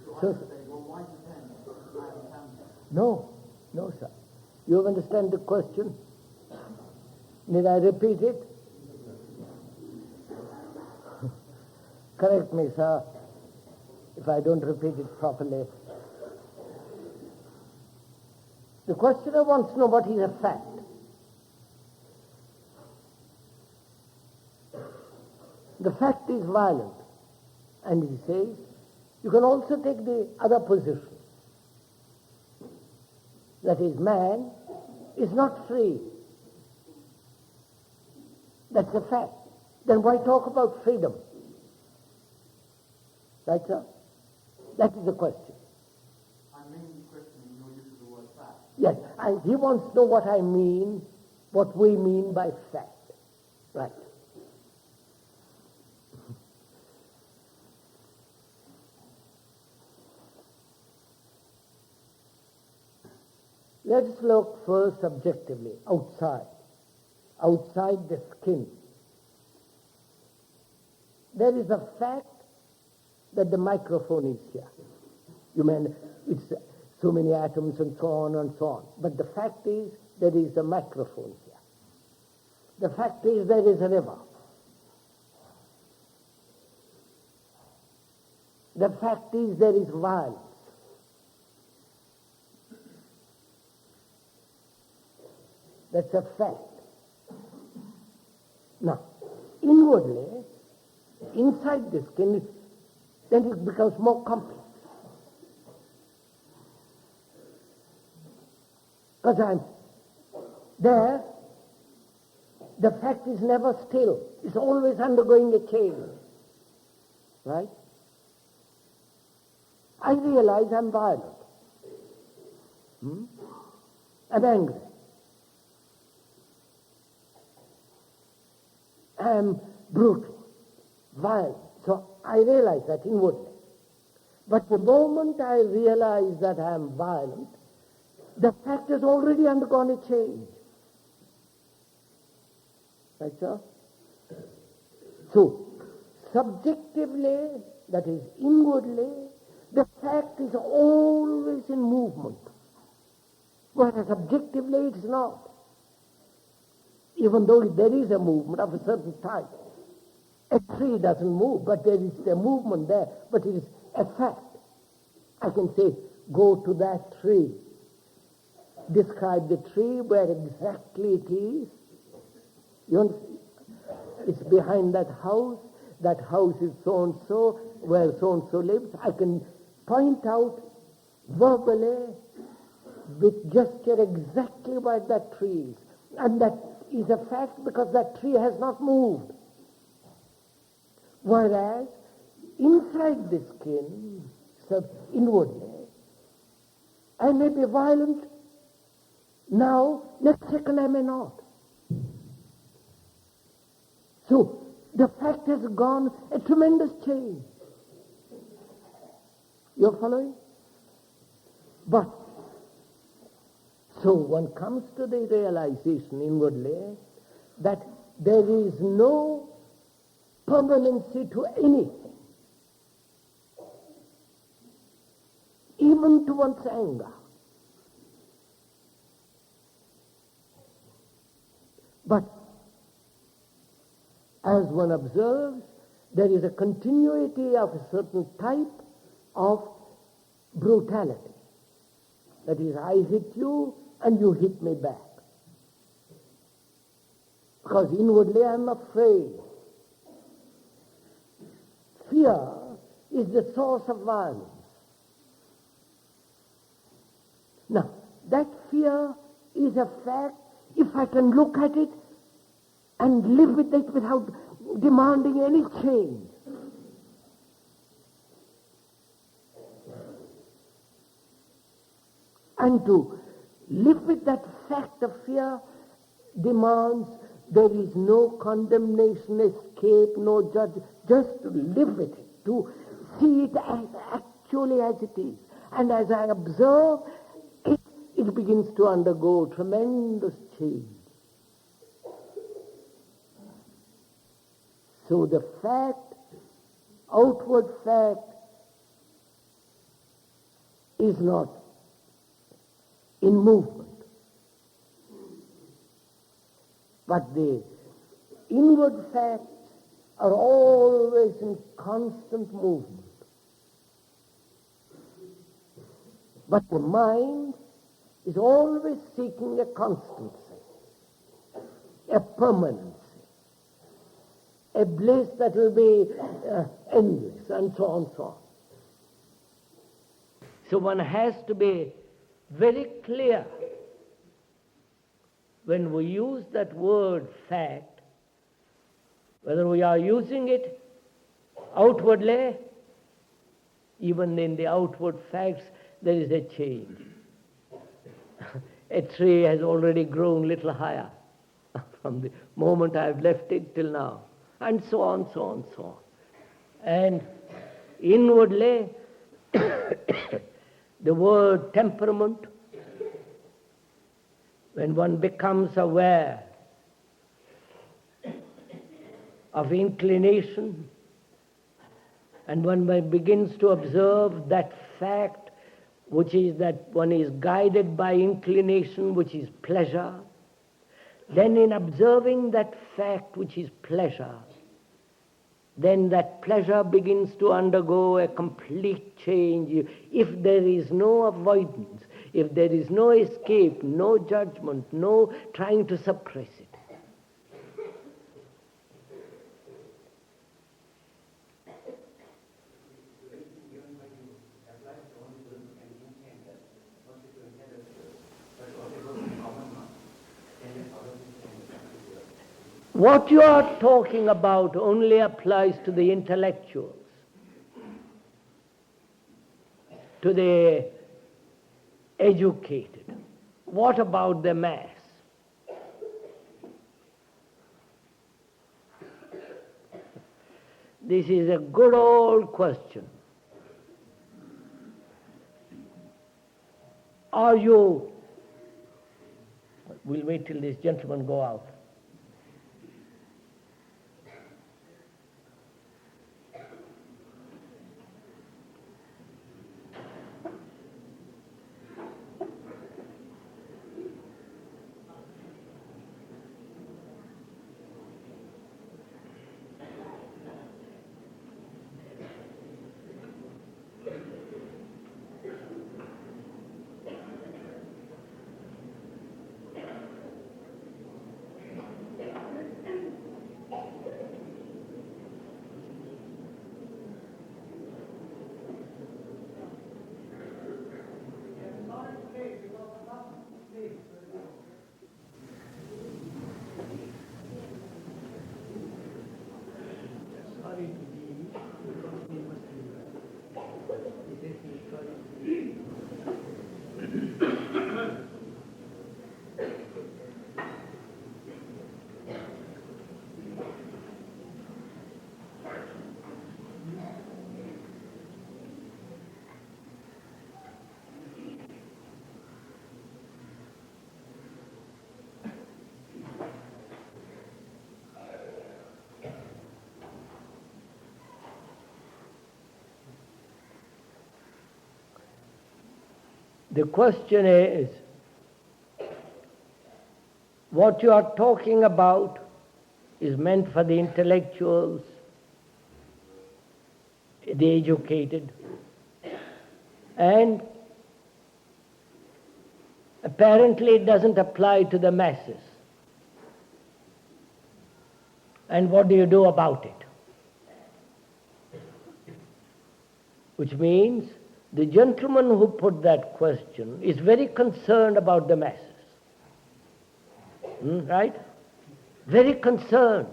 So I would say, well, why pretend that man can be? No, sir. You understand the question? Need I repeat it? Correct me, sir, if I don't repeat it properly. The questioner wants to know what is a fact. The fact is violent. And he says, you can also take the other position. That is, man is not free. That's a fact. Then why talk about freedom? Right, sir? That is the question. I'm mainly questioning your use of the word fact. Yes, and he wants to know what I mean, what we mean by fact. Right. Let us look first objectively, outside the skin. There is a fact that the microphone is here. You mean it's so many atoms and so on and so on. But the fact is there is a microphone here. The fact is there is a river. The fact is there is violence. That's a fact. Now, inwardly, inside the skin, then it becomes more complex. Because I'm there, the fact is never still. It's always undergoing a change. Right? I realize I'm violent. I'm angry. I'm brutal, violent. So I realize that inwardly. But the moment I realize that I'm violent, the fact has already undergone a change. Right, sir? So, subjectively, that is inwardly, the fact is always in movement. Whereas objectively it is not. Even though there is a movement of a certain type. A tree doesn't move, but there is a movement there, but it is a fact. I can say, go to that tree. Describe the tree, where exactly it is. You understand? It's behind that house is so-and-so, where so-and-so lives. I can point out verbally, with gesture, exactly where that tree is. And that is a fact because that tree has not moved. Whereas, inside the skin, so inwardly, I may be violent now, next second I may not. So, the fact has gone a tremendous change. You're following? But, so one comes to the realization inwardly that there is no permanency to anything, even to one's anger. But as one observes, there is a continuity of a certain type of brutality. That is, I hit you and you hit me back. Because inwardly I am afraid. Fear is the source of violence. Now, that fear is a fact if I can look at it and live with it without demanding any change. And to live with that fact of fear demands there is no condemnation, escape, no judge, just to live with it, to see it as actually as it is. And as I observe, it begins to undergo tremendous change. So the fact, outward fact, is not in movement. But the inward facts are always in constant movement. But the mind is always seeking a constancy, a permanency, a bliss that will be endless, and so on, so on. So one has to be very clear when we use that word fact, whether we are using it outwardly, even in the outward facts, there is a change. A tree has already grown a little higher from the moment I have left it till now, and so on, so on, so on. And inwardly, the word temperament, when one becomes aware of inclination, and when one begins to observe that fact, which is that one is guided by inclination, which is pleasure, then in observing that fact which is pleasure, then that pleasure begins to undergo a complete change. If there is no avoidance, if there is no escape, no judgment, no trying to suppress it. What you are talking about only applies to the intellectuals, to the educated. What about the mass? This is a good old question. Are you... We'll wait till this gentleman go out. The question is, what you are talking about is meant for the intellectuals, the educated, and apparently it doesn't apply to the masses. And what do you do about it? Which means the gentleman who put that question is very concerned about the masses. Right? Very concerned.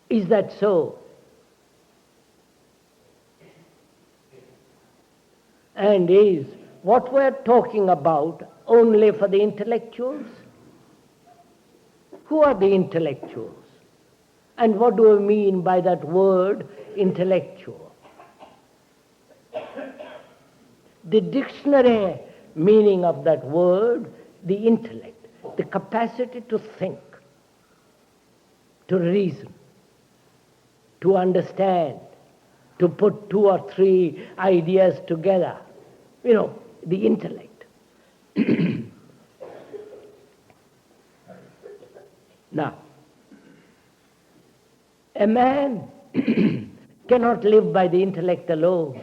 Is that so? And is what we're talking about only for the intellectuals? Who are the intellectuals? And what do we mean by that word, intellectual? The dictionary meaning of that word, the intellect, the capacity to think, to reason, to understand, to put two or three ideas together. You know, the intellect. Now, a man cannot live by the intellect alone.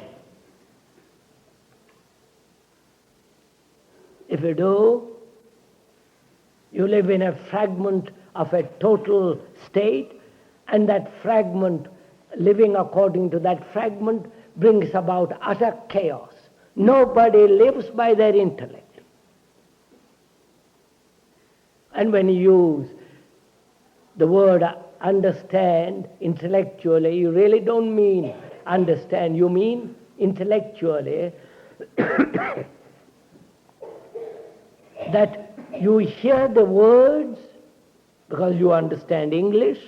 If you do, you live in a fragment of a total state, and that fragment, living according to that fragment, brings about utter chaos. Nobody lives by their intellect. And when you use the word understand intellectually, you really don't mean understand, you mean intellectually that you hear the words because you understand English,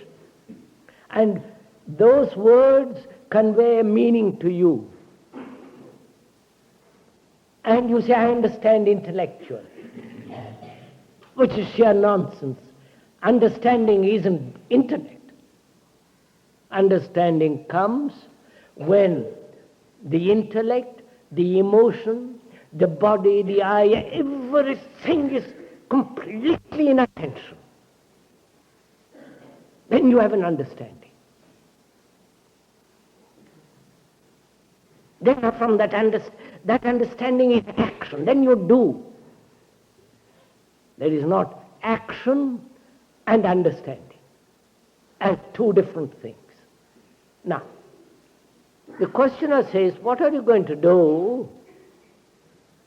and those words convey a meaning to you. And you say, I understand intellectually, which is sheer nonsense. Understanding isn't intellect. Understanding comes when the intellect, the emotion, the body, the eye, everything is completely in attention. Then you have an understanding. Then from that understanding is action. Then you do. There is not action and understanding as two different things. Now, the questioner says, what are you going to do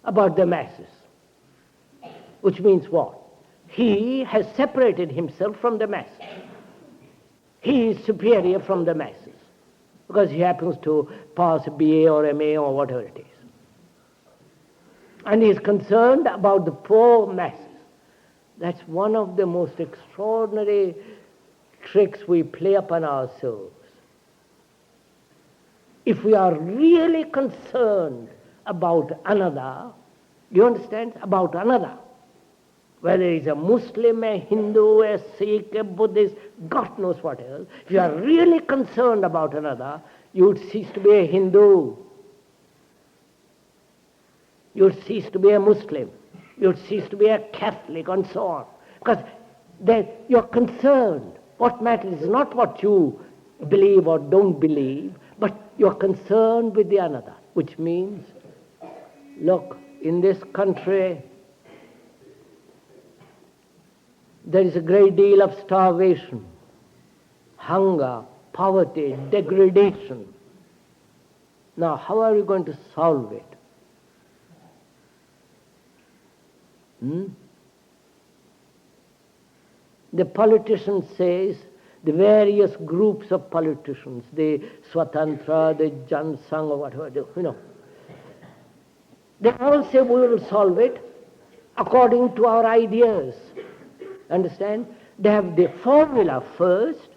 about the masses? Which means what? He has separated himself from the masses. He is superior from the masses because he happens to pass BA or MA or whatever it is. And he is concerned about the poor masses. That's one of the most extraordinary tricks we play upon ourselves. If we are really concerned about another, do you understand? About another, whether he's a Muslim, a Hindu, a Sikh, a Buddhist, God knows what else. If you are really concerned about another, you would cease to be a Hindu. You would cease to be a Muslim. You would cease to be a Catholic and so on. Because you're concerned. What matters is not what you believe or don't believe, but you're concerned with the another, which means, look, in this country, there is a great deal of starvation, hunger, poverty, degradation. Now, how are you going to solve it? The politician says, the various groups of politicians, the Swatantra, the Jansang, or whatever, you know, they all say we will solve it according to our ideas. Understand? They have the formula first,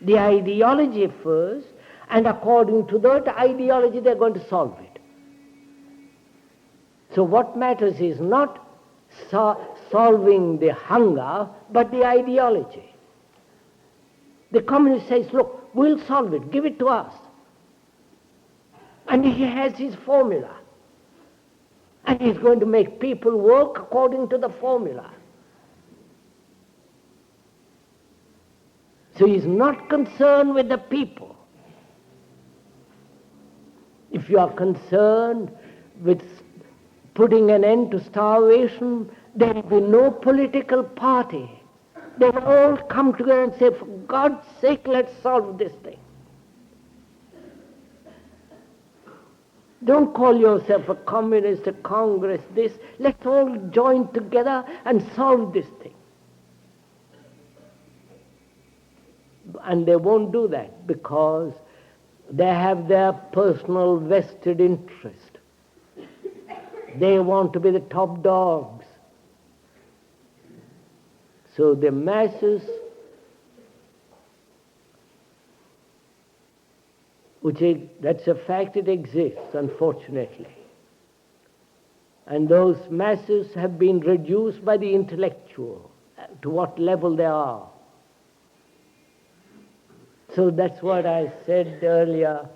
the ideology first, and according to that ideology they're going to solve it. So what matters is not solving the hunger, but the ideology. The communist says, look, we'll solve it, give it to us. And he has his formula. And he's going to make people work according to the formula. So he's not concerned with the people. If you are concerned with putting an end to starvation, there will be no political party. They will all come together and say, for God's sake, let's solve this thing. Don't call yourself a communist, a Congress, this. Let's all join together and solve this thing. And they won't do that because they have their personal vested interest. They want to be the top dogs. So the masses, that's a fact, it exists, unfortunately. And those masses have been reduced by the intellectual to what level they are. So that's what I said earlier.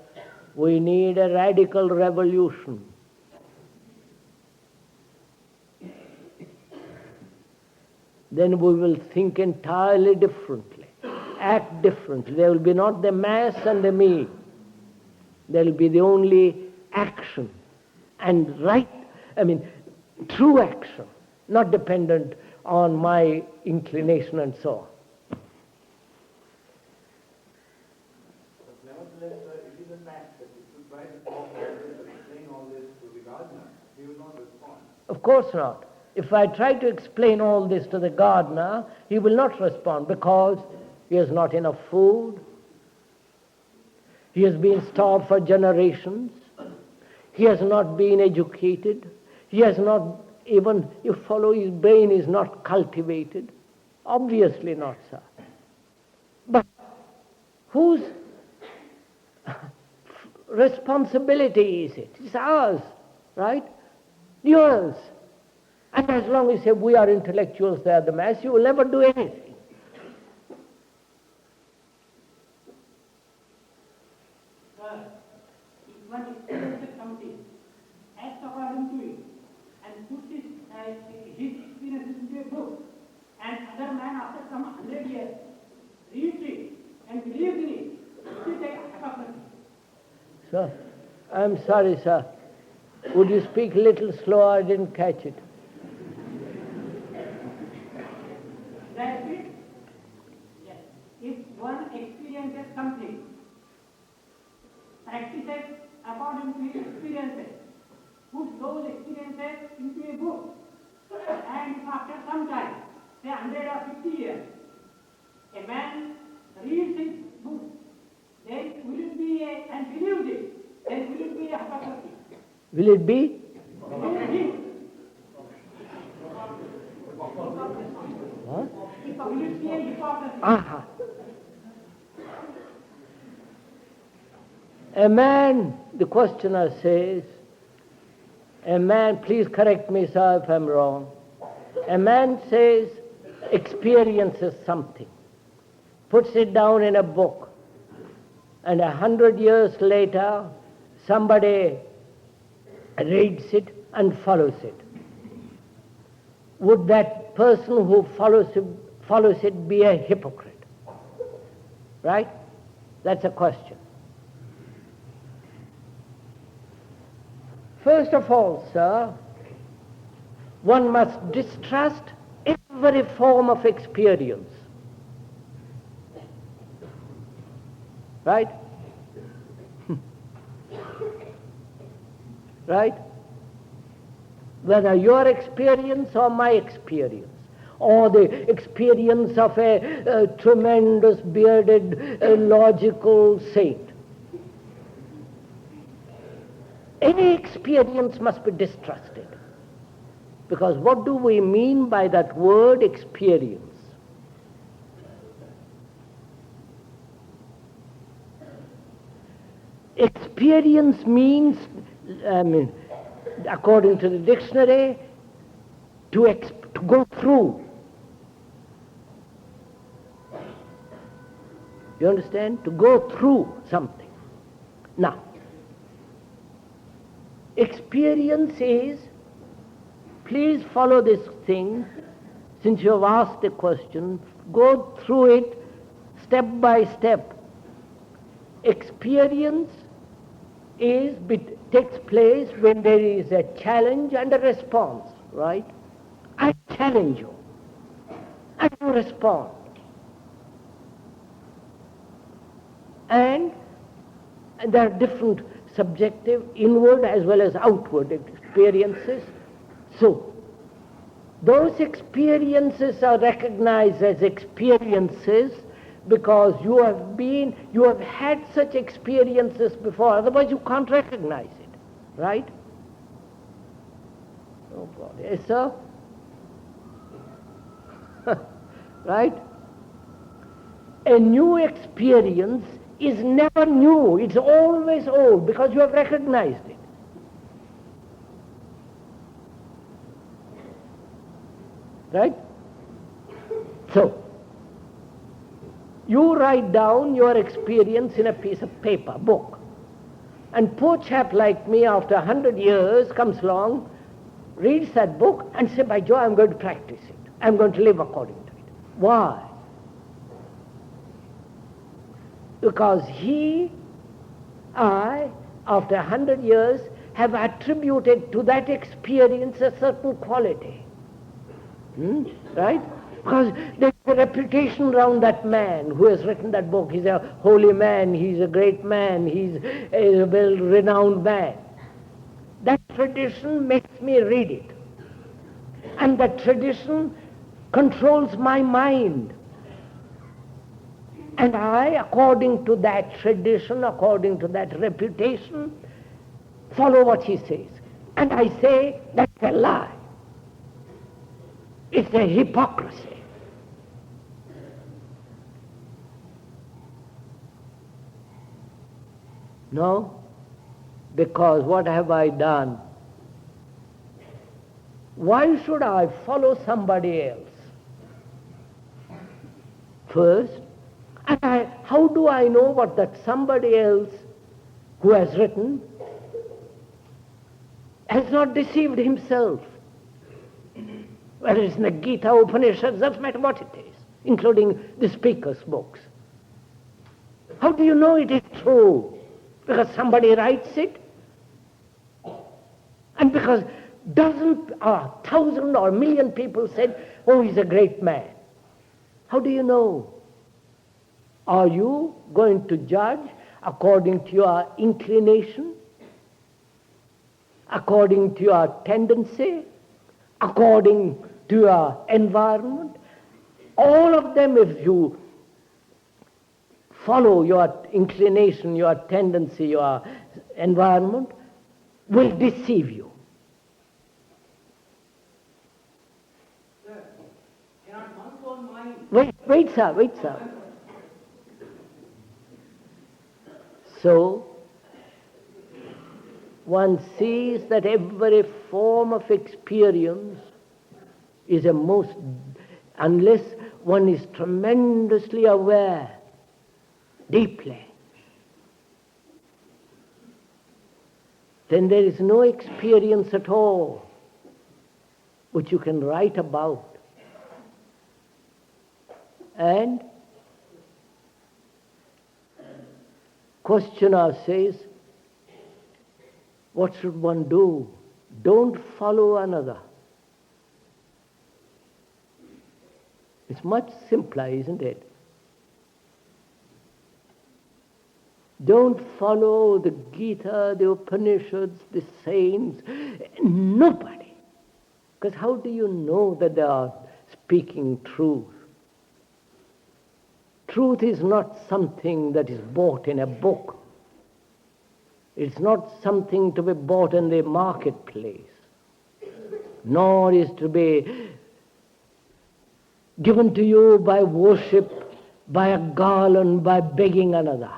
We need a radical revolution. Then we will think entirely differently, act differently. There will be not the mass and the me. There will be the only action and true action, not dependent on my inclination and so on. But nevertheless, it is a fact that if you try to talk all this or explain all this to the gardener, he will not respond. Of course not. If I try to explain all this to the gardener, he will not respond because he has not enough food. He has been starved for generations. He has not been educated. He has not even, you follow, his brain is not cultivated. Obviously not, sir. But whose responsibility is it? It's ours, right? Yours. And as long as you say we are intellectuals, they are the mass, you will never do anything. Sir, if one experiences something, acts according to it, and puts his experiences into a book, and other man after some 100 years reads it and believes in it, it is a hypocrisy. Sir, I'm sorry, sir. Would you speak a little slower? I didn't catch it. That's it? Yes. If one experiences something, practices according to his experiences, puts those experiences into a book, and if after some time, say 100 or 50 years, a man reads his book, then will it be and believes it, then will it be a hypocrisy? Will it be? Will it be? What? Will it be a hypocrisy? Aha. A man, the questioner says, a man, please correct me, sir, if I'm wrong. A man says, experiences something, puts it down in a book, and 100 years later, somebody reads it and follows it. Would that person who follows it be a hypocrite? Right? That's a question. First of all, sir, one must distrust every form of experience. Right? Right? Whether your experience or my experience, or the experience of a tremendous bearded logical saint. Any experience must be distrusted. Because what do we mean by that word experience? Experience means, according to the dictionary, to go through. You understand? To go through something. Now, experience is please follow this thing, since you have asked the question, go through it step by step. Experience takes place when there is a challenge and a response, right? I challenge you, and you respond. And there are different subjective, inward as well as outward experiences. So, those experiences are recognized as experiences because you have had such experiences before, otherwise you can't recognize it, right? Oh God, yes sir? Right? A new experience is never new, it's always old because you have recognized it. Right? So, you write down your experience in a piece of paper, book. And poor chap like me, after 100 years, comes along, reads that book and says, by Joe, I'm going to practice it. I'm going to live according to it. Why? Because I, after 100 years, have attributed to that experience a certain quality. Right? Because there's a reputation around that man who has written that book. He's a holy man, he's a great man, he's a well-renowned man. That tradition makes me read it. And that tradition controls my mind. And I, according to that tradition, according to that reputation, follow what he says. And I say, that's a lie. It's a hypocrisy. No, because what have I done? Why should I follow somebody else? First, and how do I know what that somebody else who has written has not deceived himself? Whether it's in the Gita, Upanishads, doesn't matter what it is, including the speaker's books. How do you know it is true? Because somebody writes it? And because dozen or thousand or million people said, oh, he's a great man. How do you know? Are you going to judge according to your inclination? According to your tendency? According to your environment? All of them, if you follow your inclination, your tendency, your environment, will deceive you. Sir, cannot one's own mind... Wait, sir. So, one sees that every form of experience is unless one is tremendously aware, deeply, then there is no experience at all which you can write about. And questioner says, what should one do? Don't follow another. It's much simpler, isn't it? Don't follow the Gita, the Upanishads, the saints, nobody. Because how do you know that they are speaking truth? Truth is not something that is bought in a book. It's not something to be bought in the marketplace, nor is to be given to you by worship, by a garland, by begging another.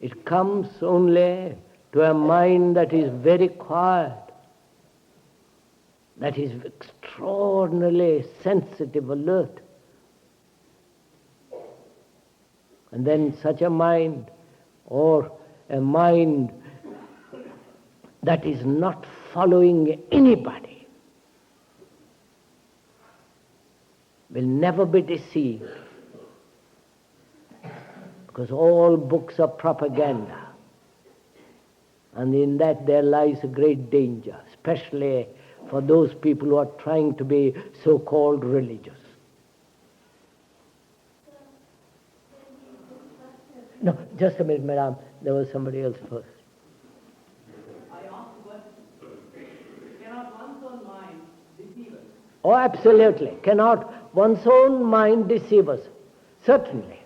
It comes only to a mind that is very quiet, that is extraordinarily sensitive, alert. And then such a mind, or a mind that is not following anybody will never be deceived, because all books are propaganda, and in that there lies a great danger, especially for those people who are trying to be so-called religious. No, just a minute, madam. There was somebody else first. I asked the question, cannot one's own mind deceive us? Oh, absolutely. Cannot one's own mind deceive us? Certainly.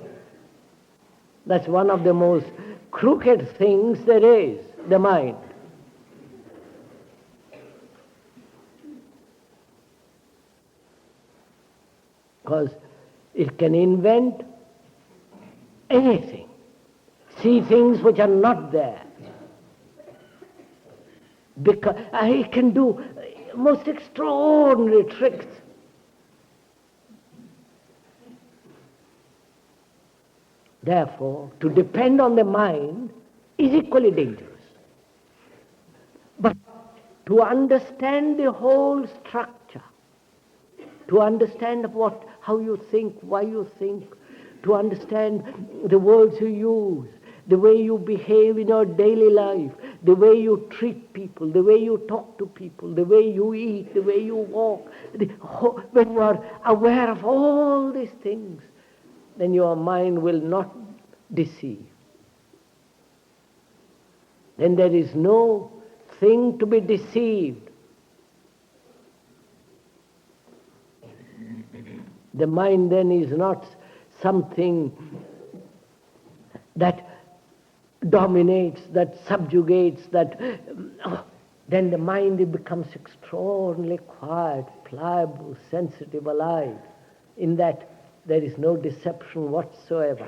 That's one of the most crooked things there is, the mind. Because it can invent anything, see things which are not there. Because it can do most extraordinary tricks. Therefore, to depend on the mind is equally dangerous. But to understand the whole structure, to understand how you think, why you think, to understand the words you use, the way you behave in your daily life, the way you treat people, the way you talk to people, the way you eat, the way you walk, when you are aware of all these things, then your mind will not deceive. Then there is no thing to be deceived. The mind then is not something that dominates, that subjugates, then the mind it becomes extraordinarily quiet, pliable, sensitive, alive. In that there is no deception whatsoever.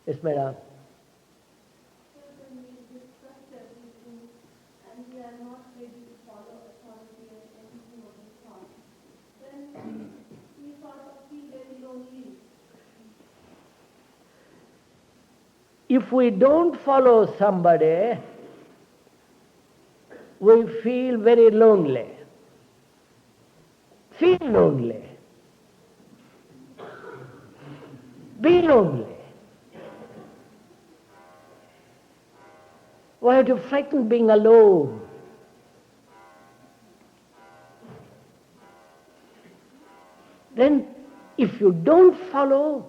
Yes, madam. And we are not ready to follow authority and everything what is taught, then we sort of feel very lonely. If we don't follow somebody, we feel very lonely. Feel lonely. Be lonely. Why are you frightened being alone? Then, if you don't follow,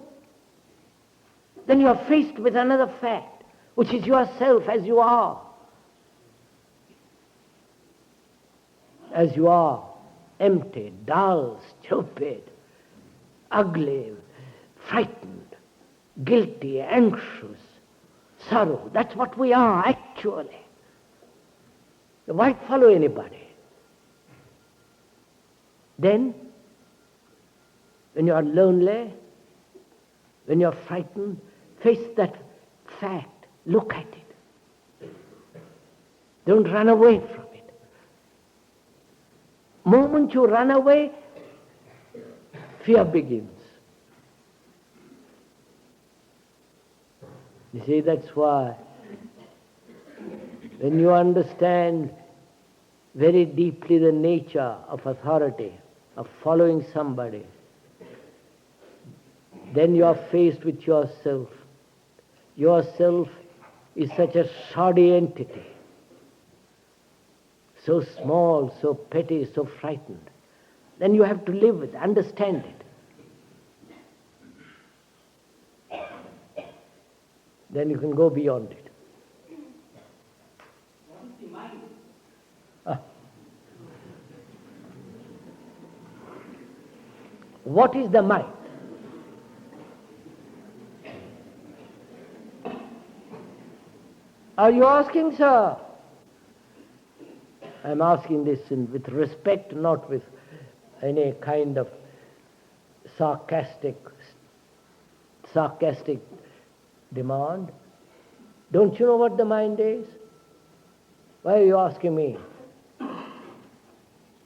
then you are faced with another fact, which is yourself as you are. As you are, empty, dull, stupid, ugly, frightened, guilty, anxious, sorrow. That's what we are, actually. Why follow anybody? Then, when you are lonely, when you are frightened, face that fact. Look at it. Don't run away from it. Moment you run away, fear begins. You see, that's why when you understand very deeply the nature of authority, of following somebody, then you are faced with yourself. Yourself is such a shoddy entity, so small, so petty, so frightened. Then you have to live with it, understand it. Then you can go beyond it. What is the mind? What is the mind? Are you asking, sir? I'm asking this with respect, not with any kind of sarcastic demand. Don't you know what the mind is? Why are you asking me?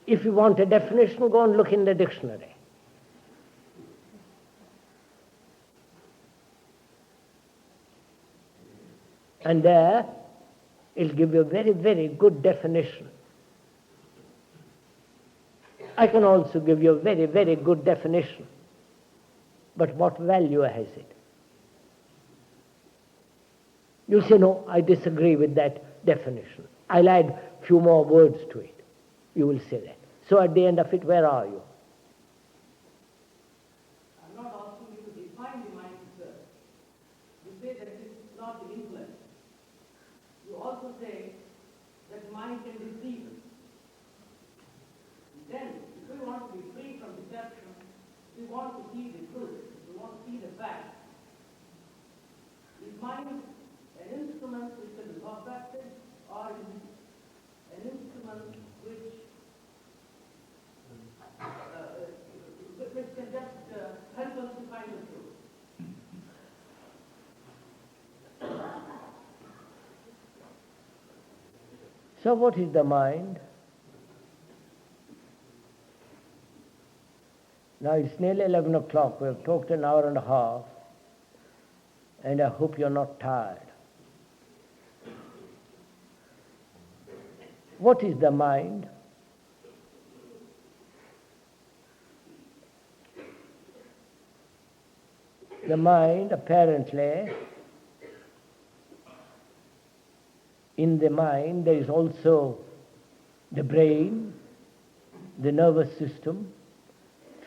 If you want a definition, go and look in the dictionary. And there, it'll give you a very, very good definition. I can also give you a very, very good definition. But what value has it? You say, no, I disagree with that definition. I'll add a few more words to it. You will say that. So at the end of it, where are you? I'm not asking you to define the mind, sir. You say that it is not the intellect. You also say that mind can deceive. Then, if we want to be free from deception, we want to see the truth, we want to see the fact. Is mind an instrument which can be perfected, or is it an instrument which can just help us to find the truth? So what is the mind? Now it's nearly 11 o'clock. We have talked an hour and a half, and I hope you're not tired. What is the mind? The mind, apparently, in the mind there is also the brain, the nervous system,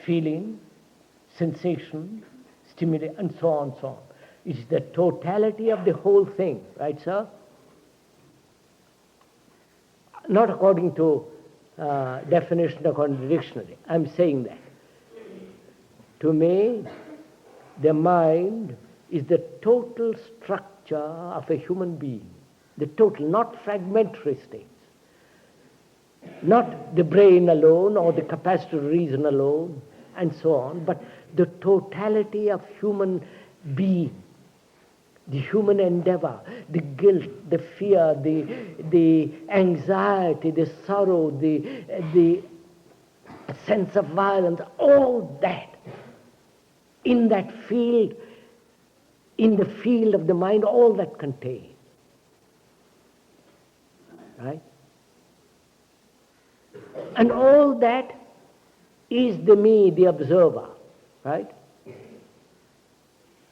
feeling, sensation, stimuli, and so on, so on. It's the totality of the whole thing, right, sir? Not according to definition, according to dictionary. I'm saying that. To me, the mind is the total structure of a human being. The total, not fragmentary states. Not the brain alone or the capacity to reason alone and so on, but the totality of human being. The human endeavor, the guilt, the fear, the anxiety, the sorrow, the sense of violence, all that in that field, in the field of the mind, all that contains. Right? And all that is the me, the observer. Right?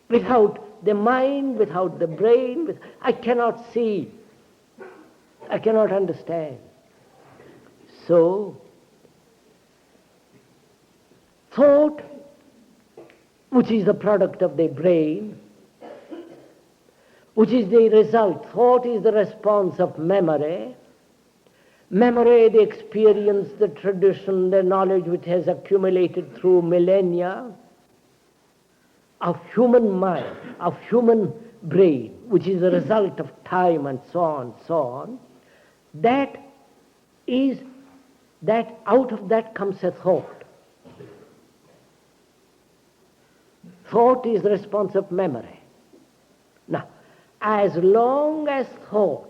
Without the mind, without the brain, I cannot see. I cannot understand. So, thought, which is the product of the brain, which is the result. Thought is the response of memory. Memory, the experience, the tradition, the knowledge which has accumulated through millennia of human mind, of human brain, which is the result of time and so on, that is, that out of that comes a thought. Thought is the response of memory. Now, as long as thought,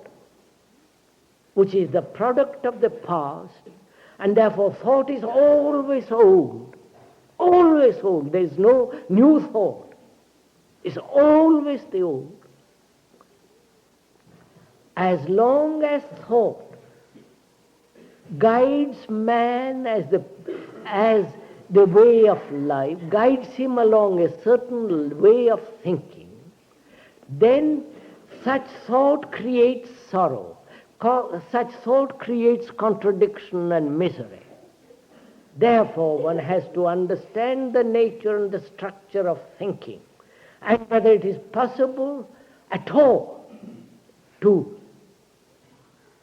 which is the product of the past, and therefore thought is always old, there is no new thought, it's always the old. As long as thought guides man as the way of life, guides him along a certain way of thinking, then such thought creates sorrow. Such thought creates contradiction and misery. Therefore, one has to understand the nature and the structure of thinking, and whether it is possible at all to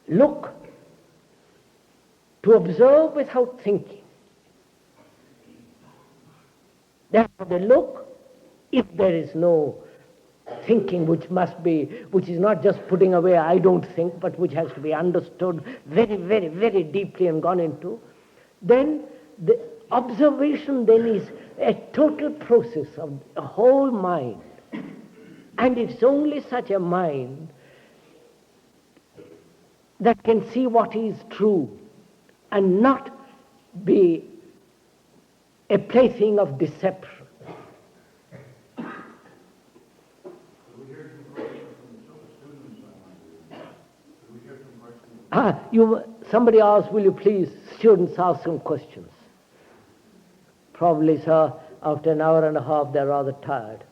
look, to observe without thinking. Therefore, the look, if there is no thinking which is not just putting away I don't think, but which has to be understood very, very, very deeply and gone into, then the observation then is a total process of a whole mind. And it's only such a mind that can see what is true and not be a plaything of deception. We hear some questions from some students I want to. We Somebody asked, will you please, students ask some questions. Probably, sir, after an hour and a half, they're rather tired.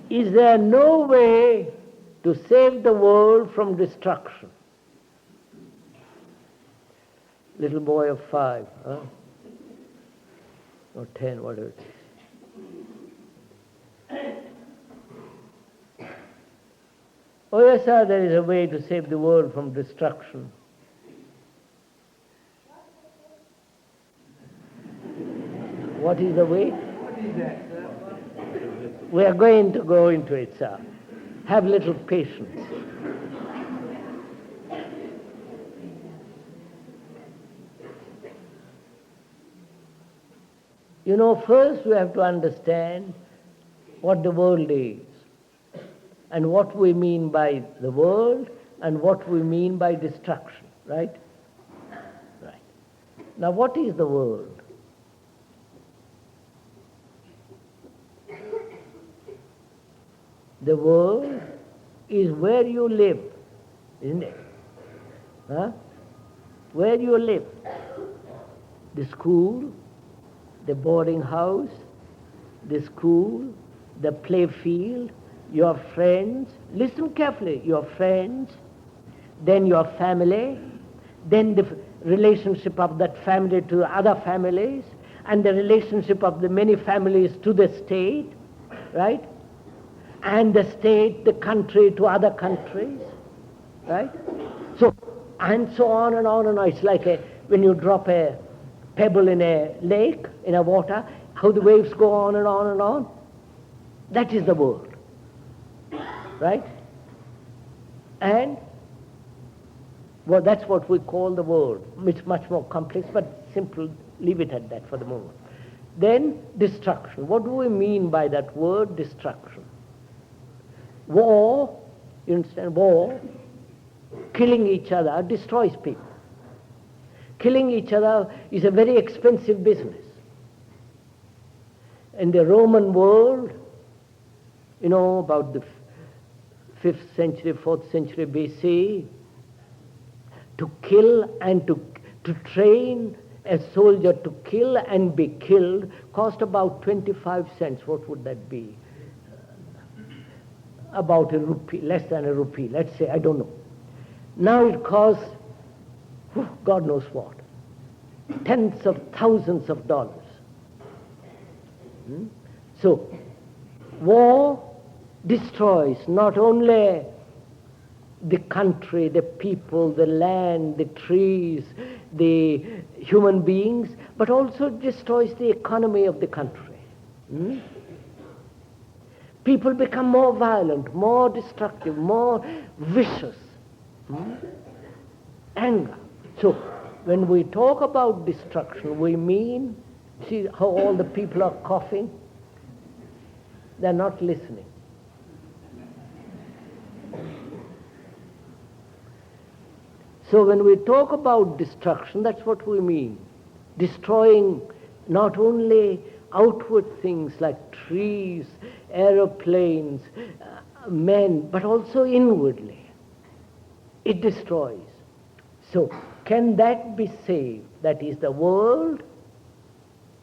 Is there no way to save the world from destruction? Little boy of 5, huh? Or 10, whatever it is. Oh yes, sir, there is a way to save the world from destruction. What is the way? What is that, sir? We are going to go into it, sir. Have little patience. You know, first we have to understand what the world is, and what we mean by the world, and what we mean by destruction, right? Right. Now, what is the world? The world is where you live, isn't it? Huh? Where you live. The school, the boarding house, the school, the play field, your friends. Listen carefully. Your friends, then your family, then the relationship of that family to other families, and the relationship of the many families to the state, right? And the state, the country to other countries, right? So, and so on and on and on. It's like when you drop a pebble in a lake, in a water, how the waves go on and on and on. That is the world, right? And, well, that's what we call the world. It's much more complex, but simple, leave it at that for the moment. Then, destruction. What do we mean by that word, destruction? War, you understand, war, killing each other destroys people. Killing each other is a very expensive business. In the Roman world, you know, about the 5th century, 4th century BC, to kill and to train a soldier to kill and be killed cost about 25 cents. What would that be? About a rupee, less than a rupee, let's say, I don't know. Now it costs, God knows what, tens of thousands of dollars. So, war destroys not only the country, the people, the land, the trees, the human beings, but also destroys the economy of the country. People become more violent, more destructive, more vicious. Anger. So, when we talk about destruction, we mean, see how all the people are coughing? They're not listening. So when we talk about destruction, that's what we mean. Destroying not only outward things like trees, aeroplanes, men, but also inwardly. It destroys. So, can that be saved? That is the world,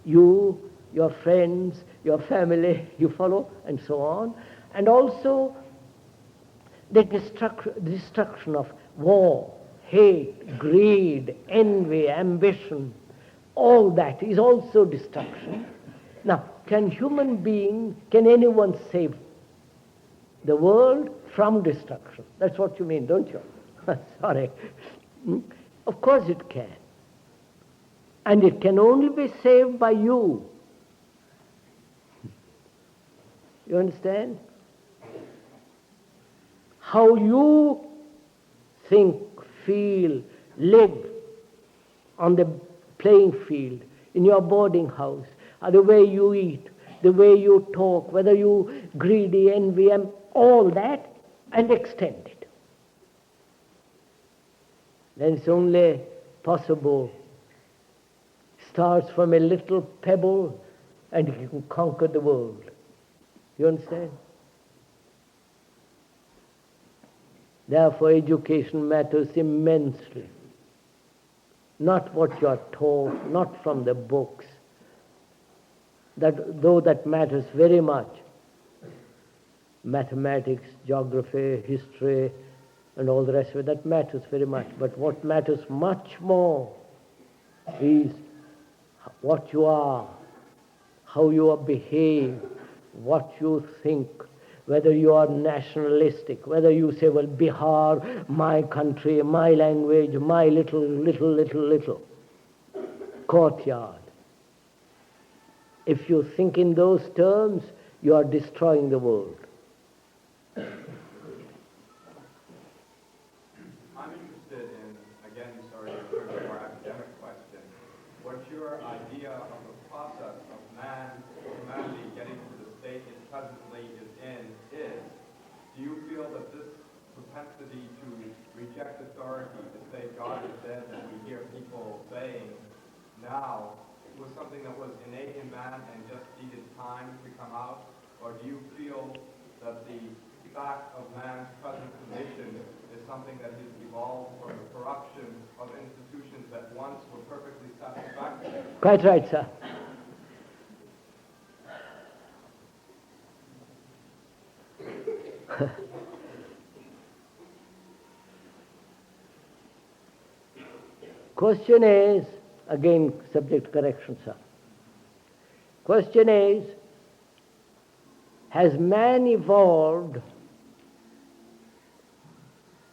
you, your friends, your family, you follow, and so on. And also the destruction of war, hate, greed, envy, ambition, all that is also destruction. Now, can anyone save the world from destruction? That's what you mean, don't you? Sorry. Of course it can. And it can only be saved by you. You understand? How you think, feel, live on the playing field, in your boarding house, the way you eat, the way you talk, whether you greedy, envy, and all that, and extend it. Then it's only possible. Starts from a little pebble and you can conquer the world. You understand? Therefore, education matters immensely. Not what you are taught, not from the books, though that matters very much. Mathematics, geography, history, and all the rest of it, that matters very much. But what matters much more is what you are, how you behave, what you think, whether you are nationalistic, whether you say, well, Bihar, my country, my language, my little courtyard. If you think in those terms, you are destroying the world. I'm interested in, again, sorry, to turn to a more academic question. What's your idea of the process of humanity getting to the state it presently is in is? Do you feel that this propensity to reject authority, to say God is dead, that we hear people saying now, was something that was innate in man and just needed time to come out? Or do you feel that the fact of man's present condition is something that has evolved from the corruption of institutions that once were perfectly satisfactory? Quite right, sir. Question is, again, subject correction, sir. Question is, has man evolved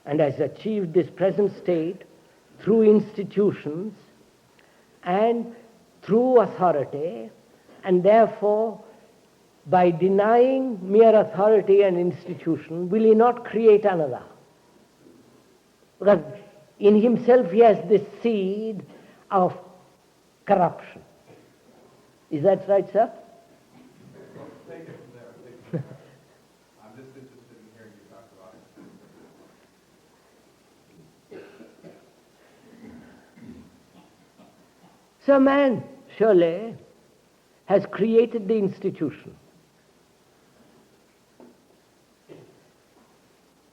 and has achieved this present state through institutions and through authority, and therefore, by denying mere authority and institution, will he not create another? Because in himself he has this seed of corruption. Is that right, sir? Well, take it from there. Take it from there. I'm just interested in hearing you talk about it. So man, surely, has created the institution.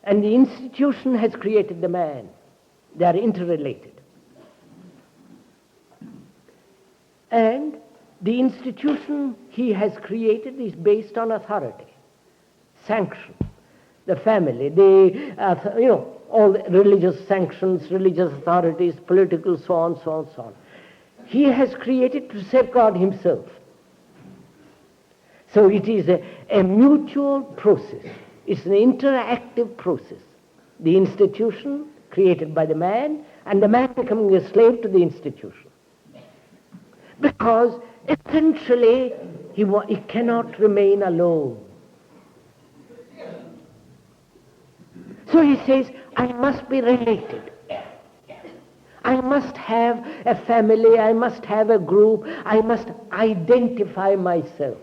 And the institution has created the man. They are interrelated. And the institution he has created is based on authority, sanction, the family, all the religious sanctions, religious authorities, political, so on, so on, so on. He has created to safeguard himself. So it is a mutual process. It's an interactive process. The institution created by the man, and the man becoming a slave to the institution. Because essentially he cannot remain alone. So he says, I must be related. I must have a family, I must have a group, I must identify myself.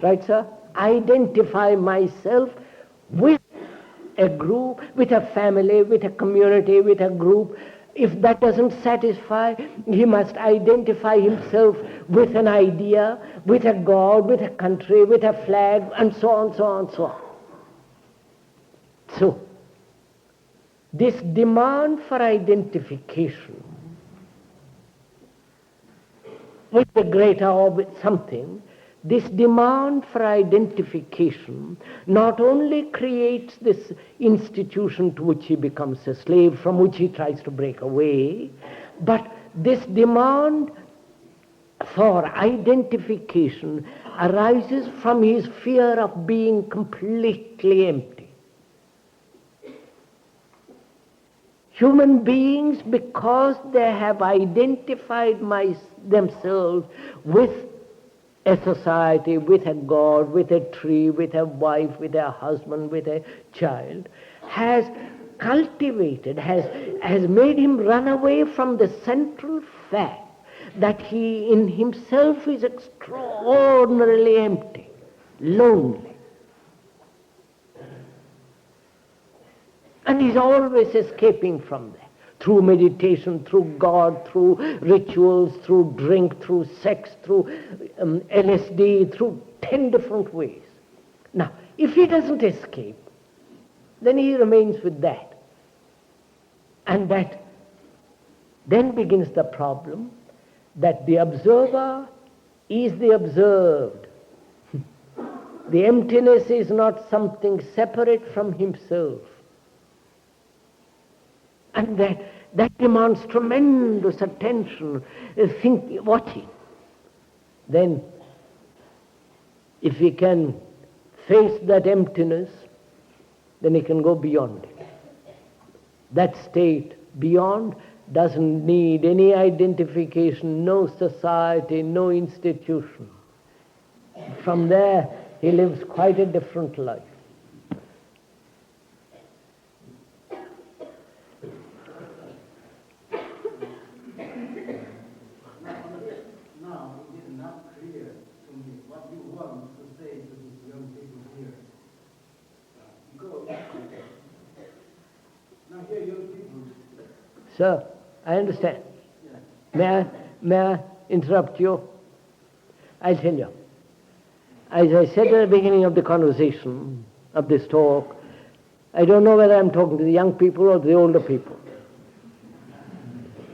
Right, sir? Identify myself with a group, with a family, with a community, with a group. If that doesn't satisfy, he must identify himself with an idea, with a God, with a country, with a flag, and so on, so on, so on. So, this demand for identification with the greater or with something, this demand for identification not only creates this institution to which he becomes a slave, from which he tries to break away, but this demand for identification arises from his fear of being completely empty. Human beings, because they have identified themselves with a society, with a God, with a tree, with a wife, with a husband, with a child, has cultivated, has made him run away from the central fact that he in himself is extraordinarily empty, lonely. And he's always escaping from that, through meditation, through God, through rituals, through drink, through sex, through LSD, through 10 different ways. Now, if he doesn't escape, then he remains with that. And that then begins the problem that the observer is the observed. The emptiness is not something separate from himself. And that demands tremendous attention, watching. Then, if he can face that emptiness, then he can go beyond it. That state beyond doesn't need any identification, no society, no institution. From there, he lives quite a different life. Now, it is not clear to me what you want to say to these young people here. Because now here young people. Sir, I understand. May I interrupt you? I'll tell you. As I said at the beginning of the conversation, of this talk, I don't know whether I'm talking to the young people or the older people.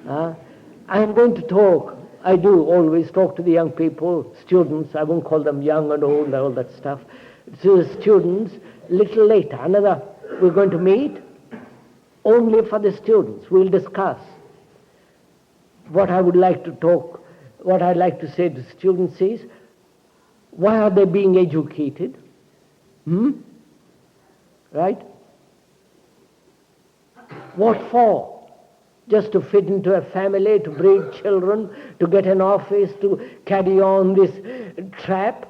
I'm going to talk, I do always talk to the young people, students, I won't call them young and old, all that stuff. To the students, a little later, we're going to meet only for the students. We'll discuss what I would like to talk, what I'd like to say to students is, why are they being educated? Right? What for? Just to fit into a family, to breed children, to get an office, to carry on this trap?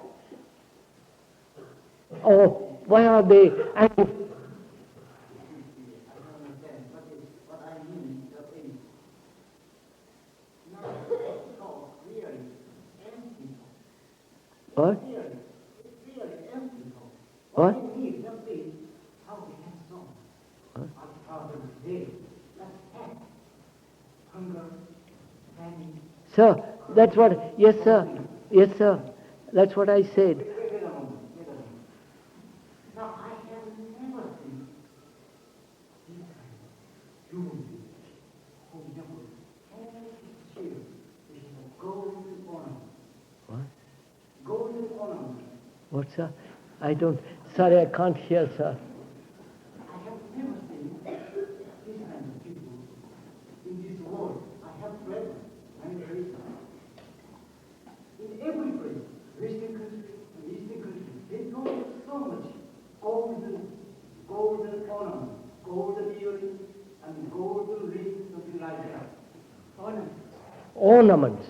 Or why are they... I don't understand what I mean of age. Now, talk really empty. What? It's really empty talk. What? What you need just is how we can solve our problems today. Let's act. Hunger, famine. Sir, that's what... Yes, sir. Yes, sir. That's what I said. Wait a moment. Now, I have never seen this kind of human being who knows all his cheer, which is a golden ornament. What? Golden ornament. What, sir? I don't... Sorry, I can't hear, sir. I have never seen this kind of people in this world. I have read many places. In every place, Western country and Eastern country, they know so much golden ornaments, golden earrings, and golden rings, something like that. Ornaments.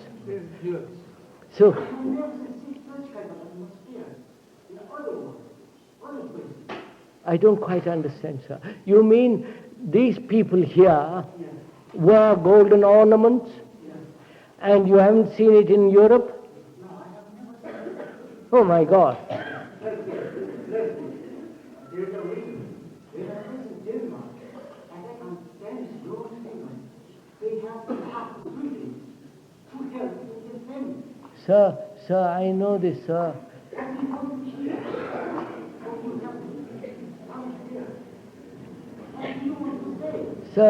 Yes. So, I have never seen such kind of atmosphere in other worlds, other places. I don't quite understand, sir. You mean these people here Yes. wear golden ornaments, Yes. and you haven't seen it in Europe? No, I have never seen it. Oh, my God. There's a reason. When I was in Denmark, and I understand it's no treatment, they have the possibility to help in the family. Sir, I know this, sir. And we come here. What you have come here. What do you want to say?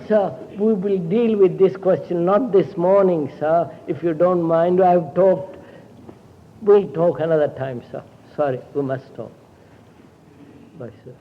Sir, we will deal with this question, not this morning, sir, if you don't mind. I've talked. We'll talk another time, sir. Sorry, we must talk. Bye, sir.